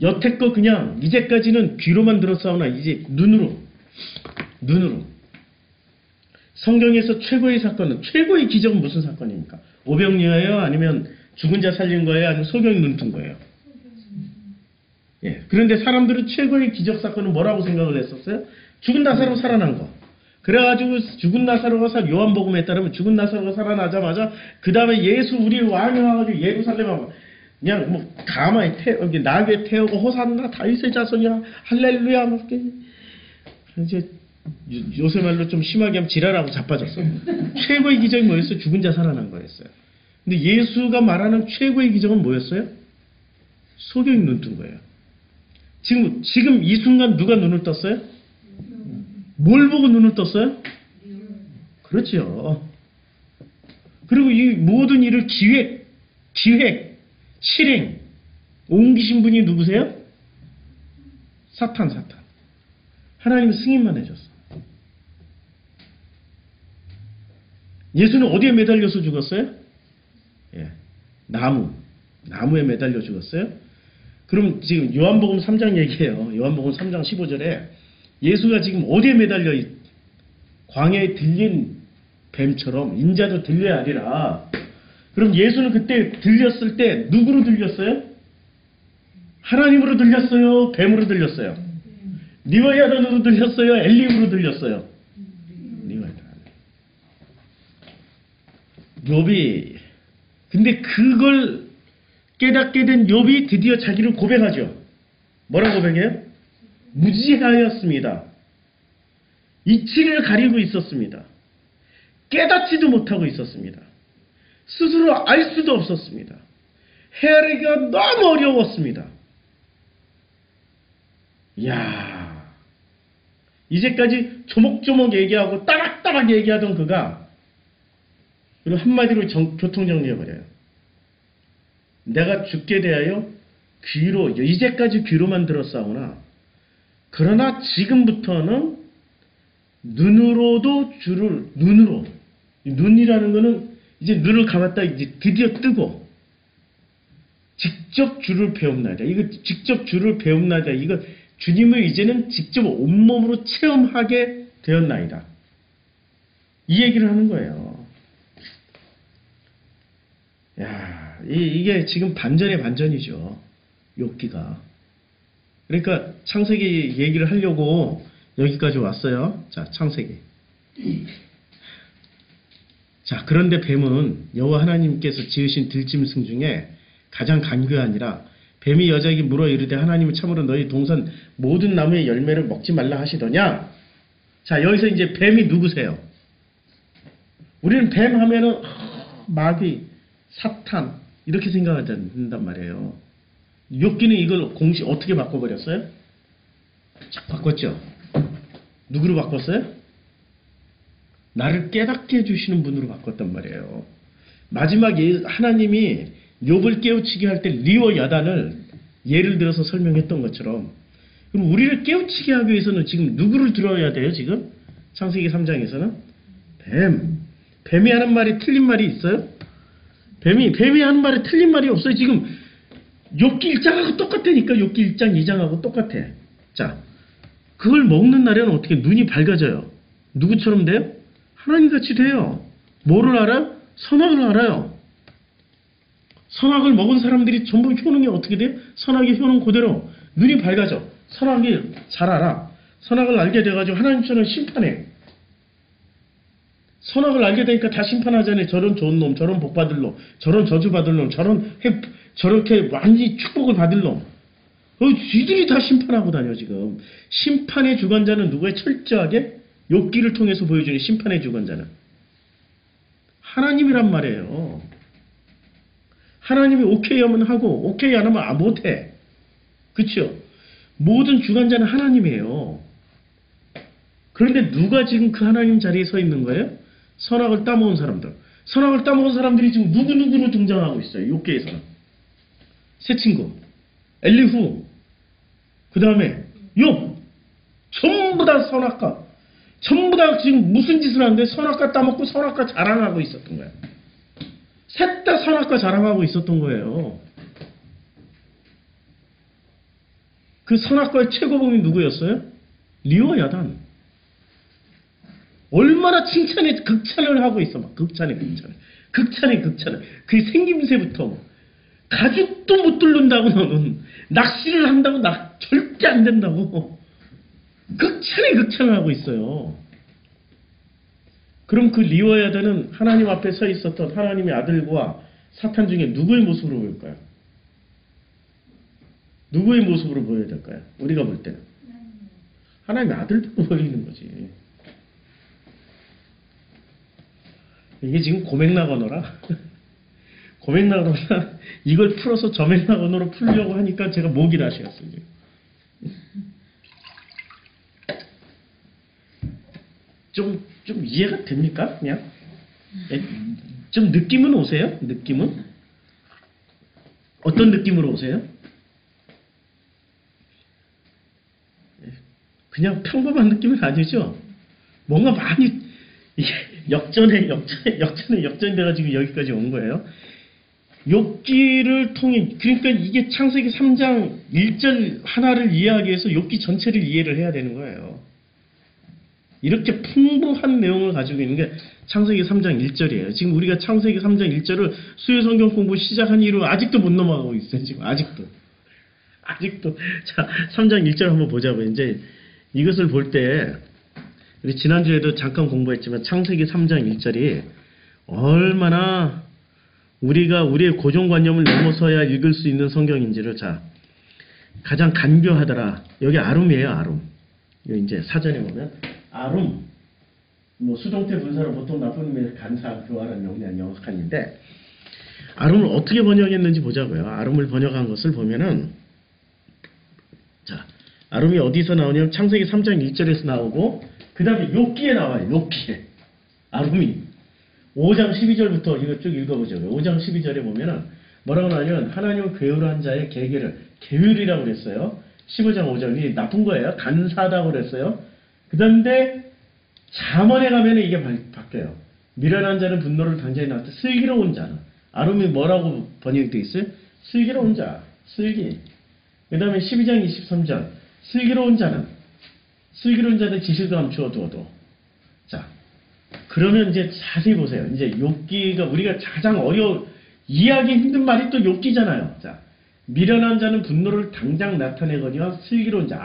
여태껏 그냥 이제까지는 귀로만 들었사오나 이제 눈으로 성경에서 최고의 사건은, 최고의 기적은 무슨 사건입니까? 오병이어예요? 아니면 죽은 자 살린 거예요? 아니면 소경이 눈 뜬 거예요? 예. 그런데 사람들은 최고의 기적 사건은 뭐라고 생각을 했었어요? 죽은 나사로 살아난 거. 그래가지고 죽은 나사로가 요한복음에 따르면 죽은 나사로가 살아나자마자 그 다음에 예수 우리 왕이 와가지고 예루살렘에 그냥 뭐 가마에 나귀에 태우고 호산나 다윗의 자손이야 할렐루야 막 이제 요새 말로 좀 심하게 하면 지랄하고 자빠졌어. 최고의 기적이 뭐였어요? 죽은 자 살아난 거였어요. 근데 예수가 말하는 최고의 기적은 뭐였어요? 소경이 눈 뜬 거예요. 지금 이 순간 누가 눈을 떴어요? 뭘 보고 눈을 떴어요? 그렇죠. 그리고 이 모든 일을 기획, 실행, 옮기신 분이 누구세요? 사탄. 하나님은 승인만 해줬어. 예수는 어디에 매달려서 죽었어요? 예, 나무에 매달려 죽었어요. 그럼 지금 요한복음 3장 얘기해요. 요한복음 3장 15절에 예수가 지금 어디에 매달려 광야에 들린 뱀처럼 인자도 들려야 하리라. 그럼 예수는 그때 들렸을 때 누구로 들렸어요? 하나님으로 들렸어요? 뱀으로 들렸어요? 리와야단으로 들렸어요? 엘리후로 들렸어요? 리와야단. 욥이 근데 그걸 깨닫게 된 욥이 드디어 자기를 고백하죠. 뭐라고 고백해요? 무지하였습니다. 이치를 가리고 있었습니다. 깨닫지도 못하고 있었습니다. 스스로 알 수도 없었습니다. 헤아리기가 너무 어려웠습니다. 이야, 이제까지 조목조목 얘기하고 따박따박 얘기하던 그가 그리고 한마디로 교통정리해버려요. 내가 죽게 대하여 귀로, 이제까지 귀로만 들었사오나 그러나 지금부터는 눈으로도 주를, 눈으로, 눈이라는 거는 이제 눈을 감았다 이제 드디어 뜨고 직접 주를 배움나이다. 이거 직접 주를 배움나이다. 이거 주님을 이제는 직접 온몸으로 체험하게 되었나이다. 이 얘기를 하는 거예요. 야, 이게 지금 반전의 반전이죠. 욥기가. 그러니까 창세기 얘기를 하려고 여기까지 왔어요. 자, 창세기. 자, 그런데 뱀은 여호와 하나님께서 지으신 들짐승 중에 가장 간교하니라. 뱀이 여자에게 물어 이르되 하나님은 참으로 너희 동산 모든 나무의 열매를 먹지 말라 하시더냐. 자, 여기서 이제 뱀이 누구세요? 우리는 뱀 하면은 마귀, 사탄 이렇게 생각한단 말이에요. 욥기는 이걸 공식 어떻게 바꿔버렸어요? 쫙 바꿨죠. 누구로 바꿨어요? 나를 깨닫게 해주시는 분으로 바꿨단 말이에요. 마지막에 하나님이 욥을 깨우치게 할 때 리와 야단을 예를 들어서 설명했던 것처럼 그럼 우리를 깨우치게 하기 위해서는 지금 누구를 들어야 돼요? 지금 창세기 3장에서는 뱀이 하는 말이 틀린 말이 있어요? 뱀이 하는 말이 틀린 말이 없어요. 지금 욥기 1장하고 똑같다니까. 욥기 1장 2장하고 똑같아. 자, 그걸 먹는 날에는 어떻게 눈이 밝아져요? 누구처럼 돼요? 하나님같이 돼요. 뭐를 알아요? 선악을 알아요. 선악을 먹은 사람들이 전부 효능이 어떻게 돼요? 선악의 효능 그대로 눈이 밝아져. 선악이 잘 알아. 선악을 알게 돼가지고 하나님처럼 심판해. 선악을 알게 되니까 다 심판하잖아요. 저런 좋은 놈, 저런 복 받을 놈, 저런 저주 받을 놈, 저렇게 완전히 축복을 받을 놈. 쥐들이 다 심판하고 다녀 지금. 심판의 주관자는 누구예요? 철저하게 욥기를 통해서 보여주는 심판의 주관자는 하나님이란 말이에요. 하나님이 오케이 하면 하고 오케이 안 하면 못해. 그렇죠? 모든 주관자는 하나님이에요. 그런데 누가 지금 그 하나님 자리에 서 있는 거예요? 선악을 따먹은 사람들. 선악을 따먹은 사람들이 지금 누구누구로 등장하고 있어요. 욥기에서는. 새 친구, 엘리후, 그 다음에 욥. 전부 다 선악과. 전부 다 지금 무슨 짓을 하는데 선악과 따먹고 선악과 자랑하고 있었던 거예요. 셋 다 선악과 자랑하고 있었던 거예요. 그 선악과의 최고봉이 누구였어요? 리와 야단. 얼마나 칭찬에 극찬을 하고 있어. 막 극찬에. 그 생김새부터 가죽도 못 뚫는다고 너는 낚시를 한다고 절대 안 된다고 극찬을 하고 있어요. 그럼 그 리와 야단은 하나님 앞에 서 있었던 하나님의 아들과 사탄 중에 누구의 모습으로 보일까요? 누구의 모습으로 보여야 될까요? 우리가 볼 때는 하나님의 아들로 보이는 거지. 이게 지금 고맥락언어라. 고맥락언어라. 이걸 풀어서 저맥락언어로 풀려고 하니까 제가 목이 나시었어요. 좀 이해가 됩니까? 그냥 좀 느낌은 오세요? 느낌은? 어떤 느낌으로 오세요? 그냥 평범한 느낌은 아니죠? 뭔가 많이 역전이 돼가지고 여기까지 온 거예요. 욥기를 통해, 그러니까 이게 창세기 3장 1절 하나를 이해하기 위해서 욥기 전체를 이해를 해야 되는 거예요. 이렇게 풍부한 내용을 가지고 있는 게 창세기 3장 1절이에요. 지금 우리가 창세기 3장 1절을 수요 성경 공부 시작한 이후로 아직도 못 넘어가고 있어요. 지금 아직도. 자, 3장 1절 한번 보자고요. 이제 이것을 볼 때 우리 지난주에도 잠깐 공부했지만 창세기 3장 1절이 얼마나 우리가 우리의 고정관념을 넘어서야 읽을 수 있는 성경인지를 자 가장 간교하더라. 여기 아룸이에요. 아룸. 여기 이제 사전에 보면 아룸. 뭐 수동태 분사로 보통 나쁜 의미에서 간사, 교활한 명리한 영악한인데 아름을 어떻게 번역했는지 보자고요. 아름을 번역한 것을 보면은 자, 아름이 어디서 나오냐면 창세기 3장 1절에서 나오고 그 다음에 욥기에 나와요. 욥기에 아름이 5장 12절부터 이거 쭉 읽어보자고요. 5장 12절에 보면은 뭐라고 나오냐면 하나님을 괴울한 자의 계율이라고 그랬어요. 15장 5절이 나쁜 거예요. 간사하다고 그랬어요. 그 다음에 잠언에 가면 이게 바뀌어요. 미련한 자는 분노를 당장에 나왔다. 슬기로운 자는 아름이 뭐라고 번역되어 있어요? 슬기로운 자, 슬기. 그 다음에 12장 23절 슬기로운 자는 지식을 감추어 두어도. 자, 그러면 이제 자세히 보세요. 이제 욥기가 우리가 가장 이해하기 힘든 말이 또 욥기잖아요. 자, 미련한 자는 분노를 당장 나타내거니와 슬기로운 자,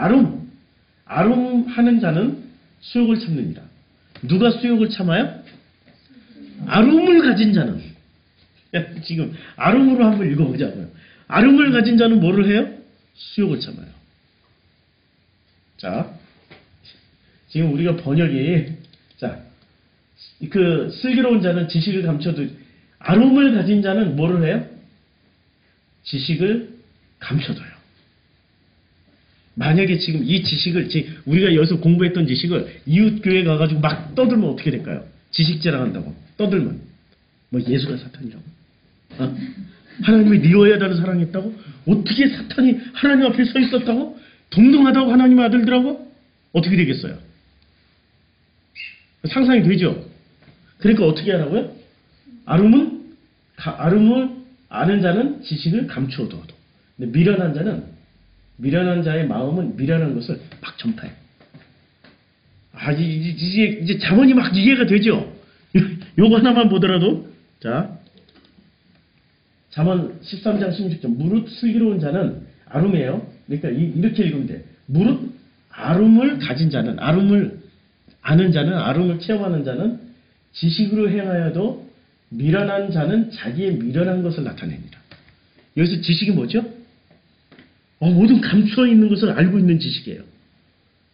아름하는 자는 수욕을 참느니라. 누가 수욕을 참아요? 아름을 가진 자는. 지금 아름으로 한번 읽어보자고요. 아름을 가진 자는 뭐를 해요? 수욕을 참아요. 자, 지금 우리가 번역이 자, 그 슬기로운 자는 지식을 감춰도 아름을 가진 자는 뭐를 해요? 지식을 감춰둬요. 만약에 지금 이 지식을 우리가 여기서 공부했던 지식을 이웃 교회 가가지고 막 떠들면 어떻게 될까요? 지식 자랑한다고 떠들면 뭐 예수가 사탄이라고? 어? 하나님이 니오야다를 사랑했다고? 어떻게 사탄이 하나님 앞에 서 있었다고? 동등하다고 하나님의 아들들하고? 어떻게 되겠어요? 상상이 되죠? 그러니까 어떻게 하라고요? 아름을 아는 자는 지식을 감추어둬도. 근데 미련한 자의 마음은 미련한 것을 막 전파해. 이제 잠언이 막 이해가 되죠? 요거 하나만 보더라도, 자, 잠언 13장 16절. 무릇 슬기로운 자는 아름이에요. 그러니까 이렇게 읽으면 돼. 무릇 아름을 가진 자는, 아름을 아는 자는, 아름을 체험하는 자는 지식으로 행하여도 미련한 자는 자기의 미련한 것을 나타냅니다. 여기서 지식이 뭐죠? 모든 감추어 있는 것을 알고 있는 지식이에요.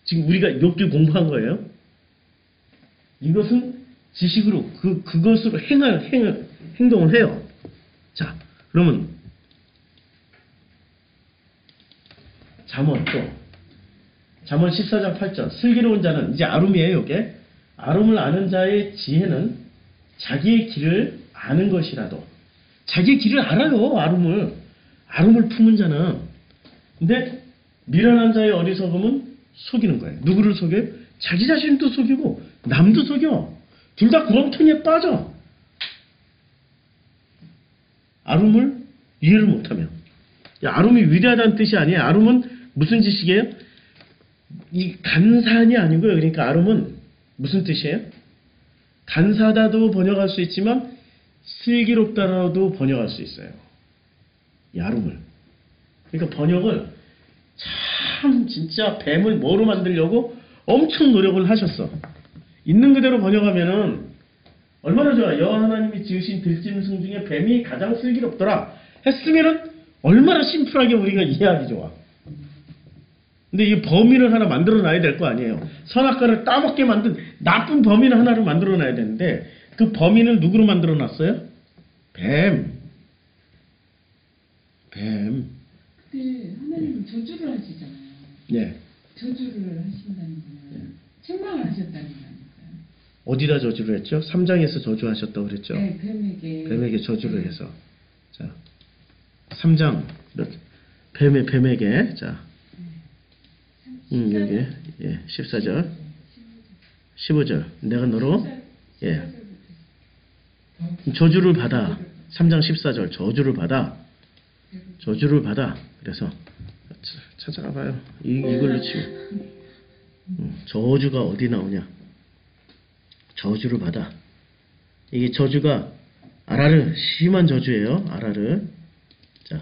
지금 우리가 욥기 공부한 거예요. 이것은 지식으로 그것으로 행동을 해요. 자, 그러면 잠언 14장 8절. 슬기로운 자는 이제 아름이에요. 이게 아름을 아는 자의 지혜는 자기의 길을 아는 것이라도. 자기의 길을 알아요. 아름을 품은 자는. 근데 미련한 자의 어리석음은 속이는 거예요. 누구를 속여요? 자기 자신도 속이고 남도 속여. 둘 다 구렁텅이에 빠져. 아름을 이해를 못하면. 아름이 위대하다는 뜻이 아니에요. 아름은 무슨 지식이에요? 이 간사한이 아니고요. 그러니까 아름은 무슨 뜻이에요? 간사하다도 번역할 수 있지만 슬기롭다라도 번역할 수 있어요. 이 아름을. 그러니까 번역을 참 진짜 뱀을 뭐로 만들려고 엄청 노력을 하셨어. 있는 그대로 번역하면은 얼마나 좋아. 여호와 하나님이 지으신 들짐승 중에 뱀이 가장 슬기롭더라 했으면은 얼마나 심플하게 우리가 이해하기 좋아. 근데 이 범인을 하나 만들어 놔야 될 거 아니에요. 선악과를 따먹게 만든 나쁜 범인 하나를 만들어 놔야 되는데 그 범인을 누구로 만들어 놨어요? 뱀. 근데 하나님은 저주를 하시잖아요. 네. 저주를 하신다는 거는 책망을 하셨다는 거 아닐까요? 어디다 저주를 했죠? 3장에서 저주하셨다고 그랬죠? 네, 뱀에게 저주를 해서. 자, 3장 뱀에게 자, 여기 14절 15절 내가 너로 저주를 받아. 3장 14절 저주를 받아. 그래서 찾아가 봐요. 이걸로 치고 저주가 어디 나오냐? 저주를 받아. 이게 저주가 아라르 심한 저주예요. 아라르. 자,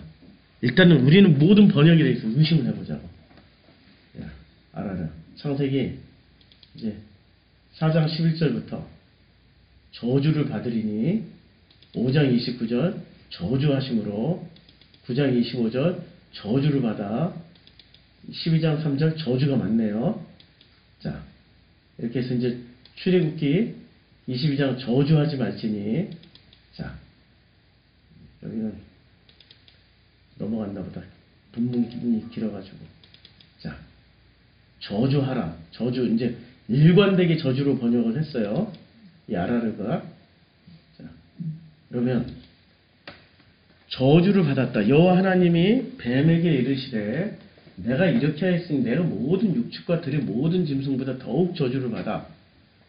일단은 우리는 모든 번역에 대해서 의심을 해보자고. 아라르. 창세기 이제 4장 11절부터 저주를 받으리니 5장 29절 저주하심으로 9장 25절 저주를 받아 12장 3절 저주가 많네요. 자, 이렇게 해서 이제 출애굽기 22장 저주하지 말지니. 자, 여기는 넘어갔나 보다. 본문이 길어가지고. 자, 저주하라. 저주, 이제 일관되게 저주로 번역을 했어요. 이 아라르가. 자, 그러면 저주를 받았다. 여호와 하나님이 뱀에게 이르시되 내가 이렇게 하였으니 내가 모든 육축과 들의 모든 짐승보다 더욱 저주를 받아.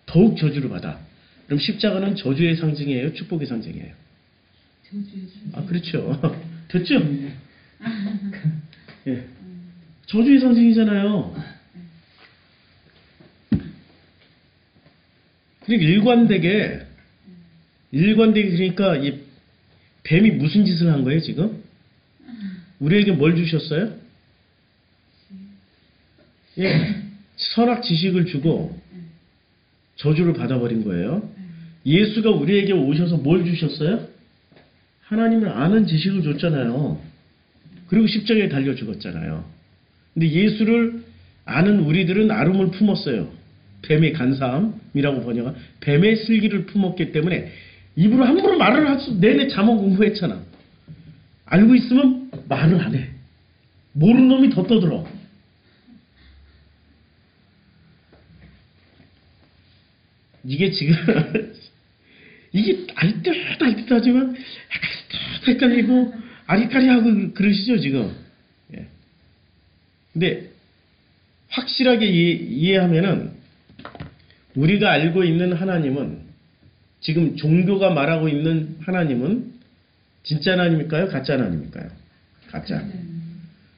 더욱 저주를 받아. 그럼 십자가는 저주의 상징이에요? 축복의 상징이에요? 저주의 상징. 아, 그렇죠. 됐죠? 예. 저주의 상징이잖아요. 그러니까 일관되게 그러니까 이 뱀이 무슨 짓을 한 거예요, 지금? 우리에게 뭘 주셨어요? 예. 선악 지식을 주고 저주를 받아버린 거예요. 예수가 우리에게 오셔서 뭘 주셨어요? 하나님을 아는 지식을 줬잖아요. 그리고 십자가에 달려 죽었잖아요. 근데 예수를 아는 우리들은 아름을 품었어요. 뱀의 간사함이라고 번역한 뱀의 슬기를 품었기 때문에 입으로 함부로 말을 할 수, 내내 잠언 공부했잖아. 알고 있으면 말을 안 해. 모르는 놈이 더 떠들어. 이게 지금 이게 알듯하지만 헷갈리고 아리까리하고 그러시죠 지금. 예. 근데 확실하게 이해하면은 우리가 알고 있는 하나님은, 지금 종교가 말하고 있는 하나님은 진짜 하나님일까요? 가짜 하나님일까요? 가짜.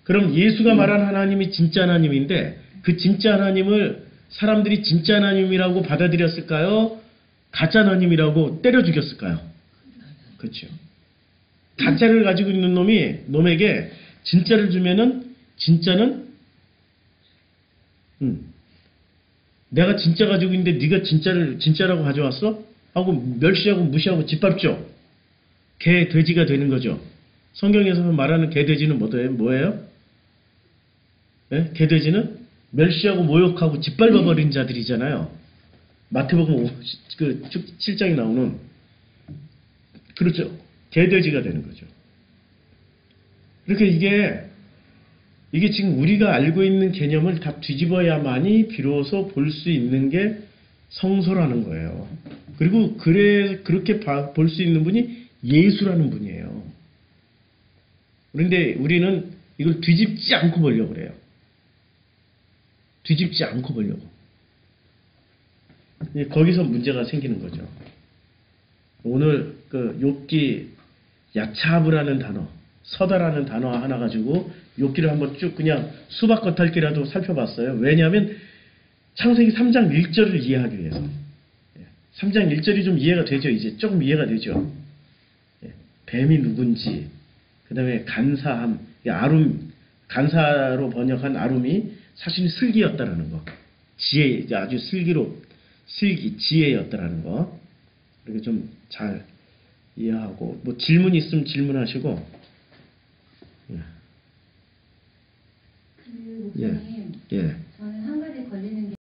그럼 예수가 말한 하나님이 진짜 하나님인데 그 진짜 하나님을 사람들이 진짜 하나님이라고 받아들였을까요? 가짜 하나님이라고 때려 죽였을까요? 그렇죠. 가짜를 가지고 있는 놈에게 진짜를 주면은 진짜는 내가 진짜 가지고 있는데 네가 진짜라고 가져왔어? 하고 멸시하고 무시하고 짓밟죠. 개, 돼지가 되는 거죠. 성경에서 말하는 개, 돼지는 뭐예요? 네? 개, 돼지는 멸시하고 모욕하고 짓밟아버린 자들이잖아요. 마태복음 7장에 나오는, 그렇죠. 개, 돼지가 되는 거죠. 그러니까 이게 지금 우리가 알고 있는 개념을 다 뒤집어야만이 비로소 볼 수 있는 게 성소라는 거예요. 그리고 그렇게 볼 수 있는 분이 예수라는 분이에요. 그런데 우리는 이걸 뒤집지 않고 보려고 그래요. 뒤집지 않고 보려고. 거기서 문제가 생기는 거죠. 오늘 욥기 야차브라는 단어, 서다라는 단어 하나 가지고 욥기를 한번 쭉 그냥 수박 겉핥기라도 살펴봤어요. 왜냐하면 창세기 3장 1절을 이해하기 위해서. 3장 1절이 좀 이해가 되죠. 이제 조금 이해가 되죠. 뱀이 누군지, 그 다음에 간사함, 간사로 번역한 아름이 사실 슬기였다라는 거. 지혜, 아주 지혜였다라는 거. 이렇게 좀 잘 이해하고, 뭐 질문 있으면 질문하시고. 그 목사님, 예.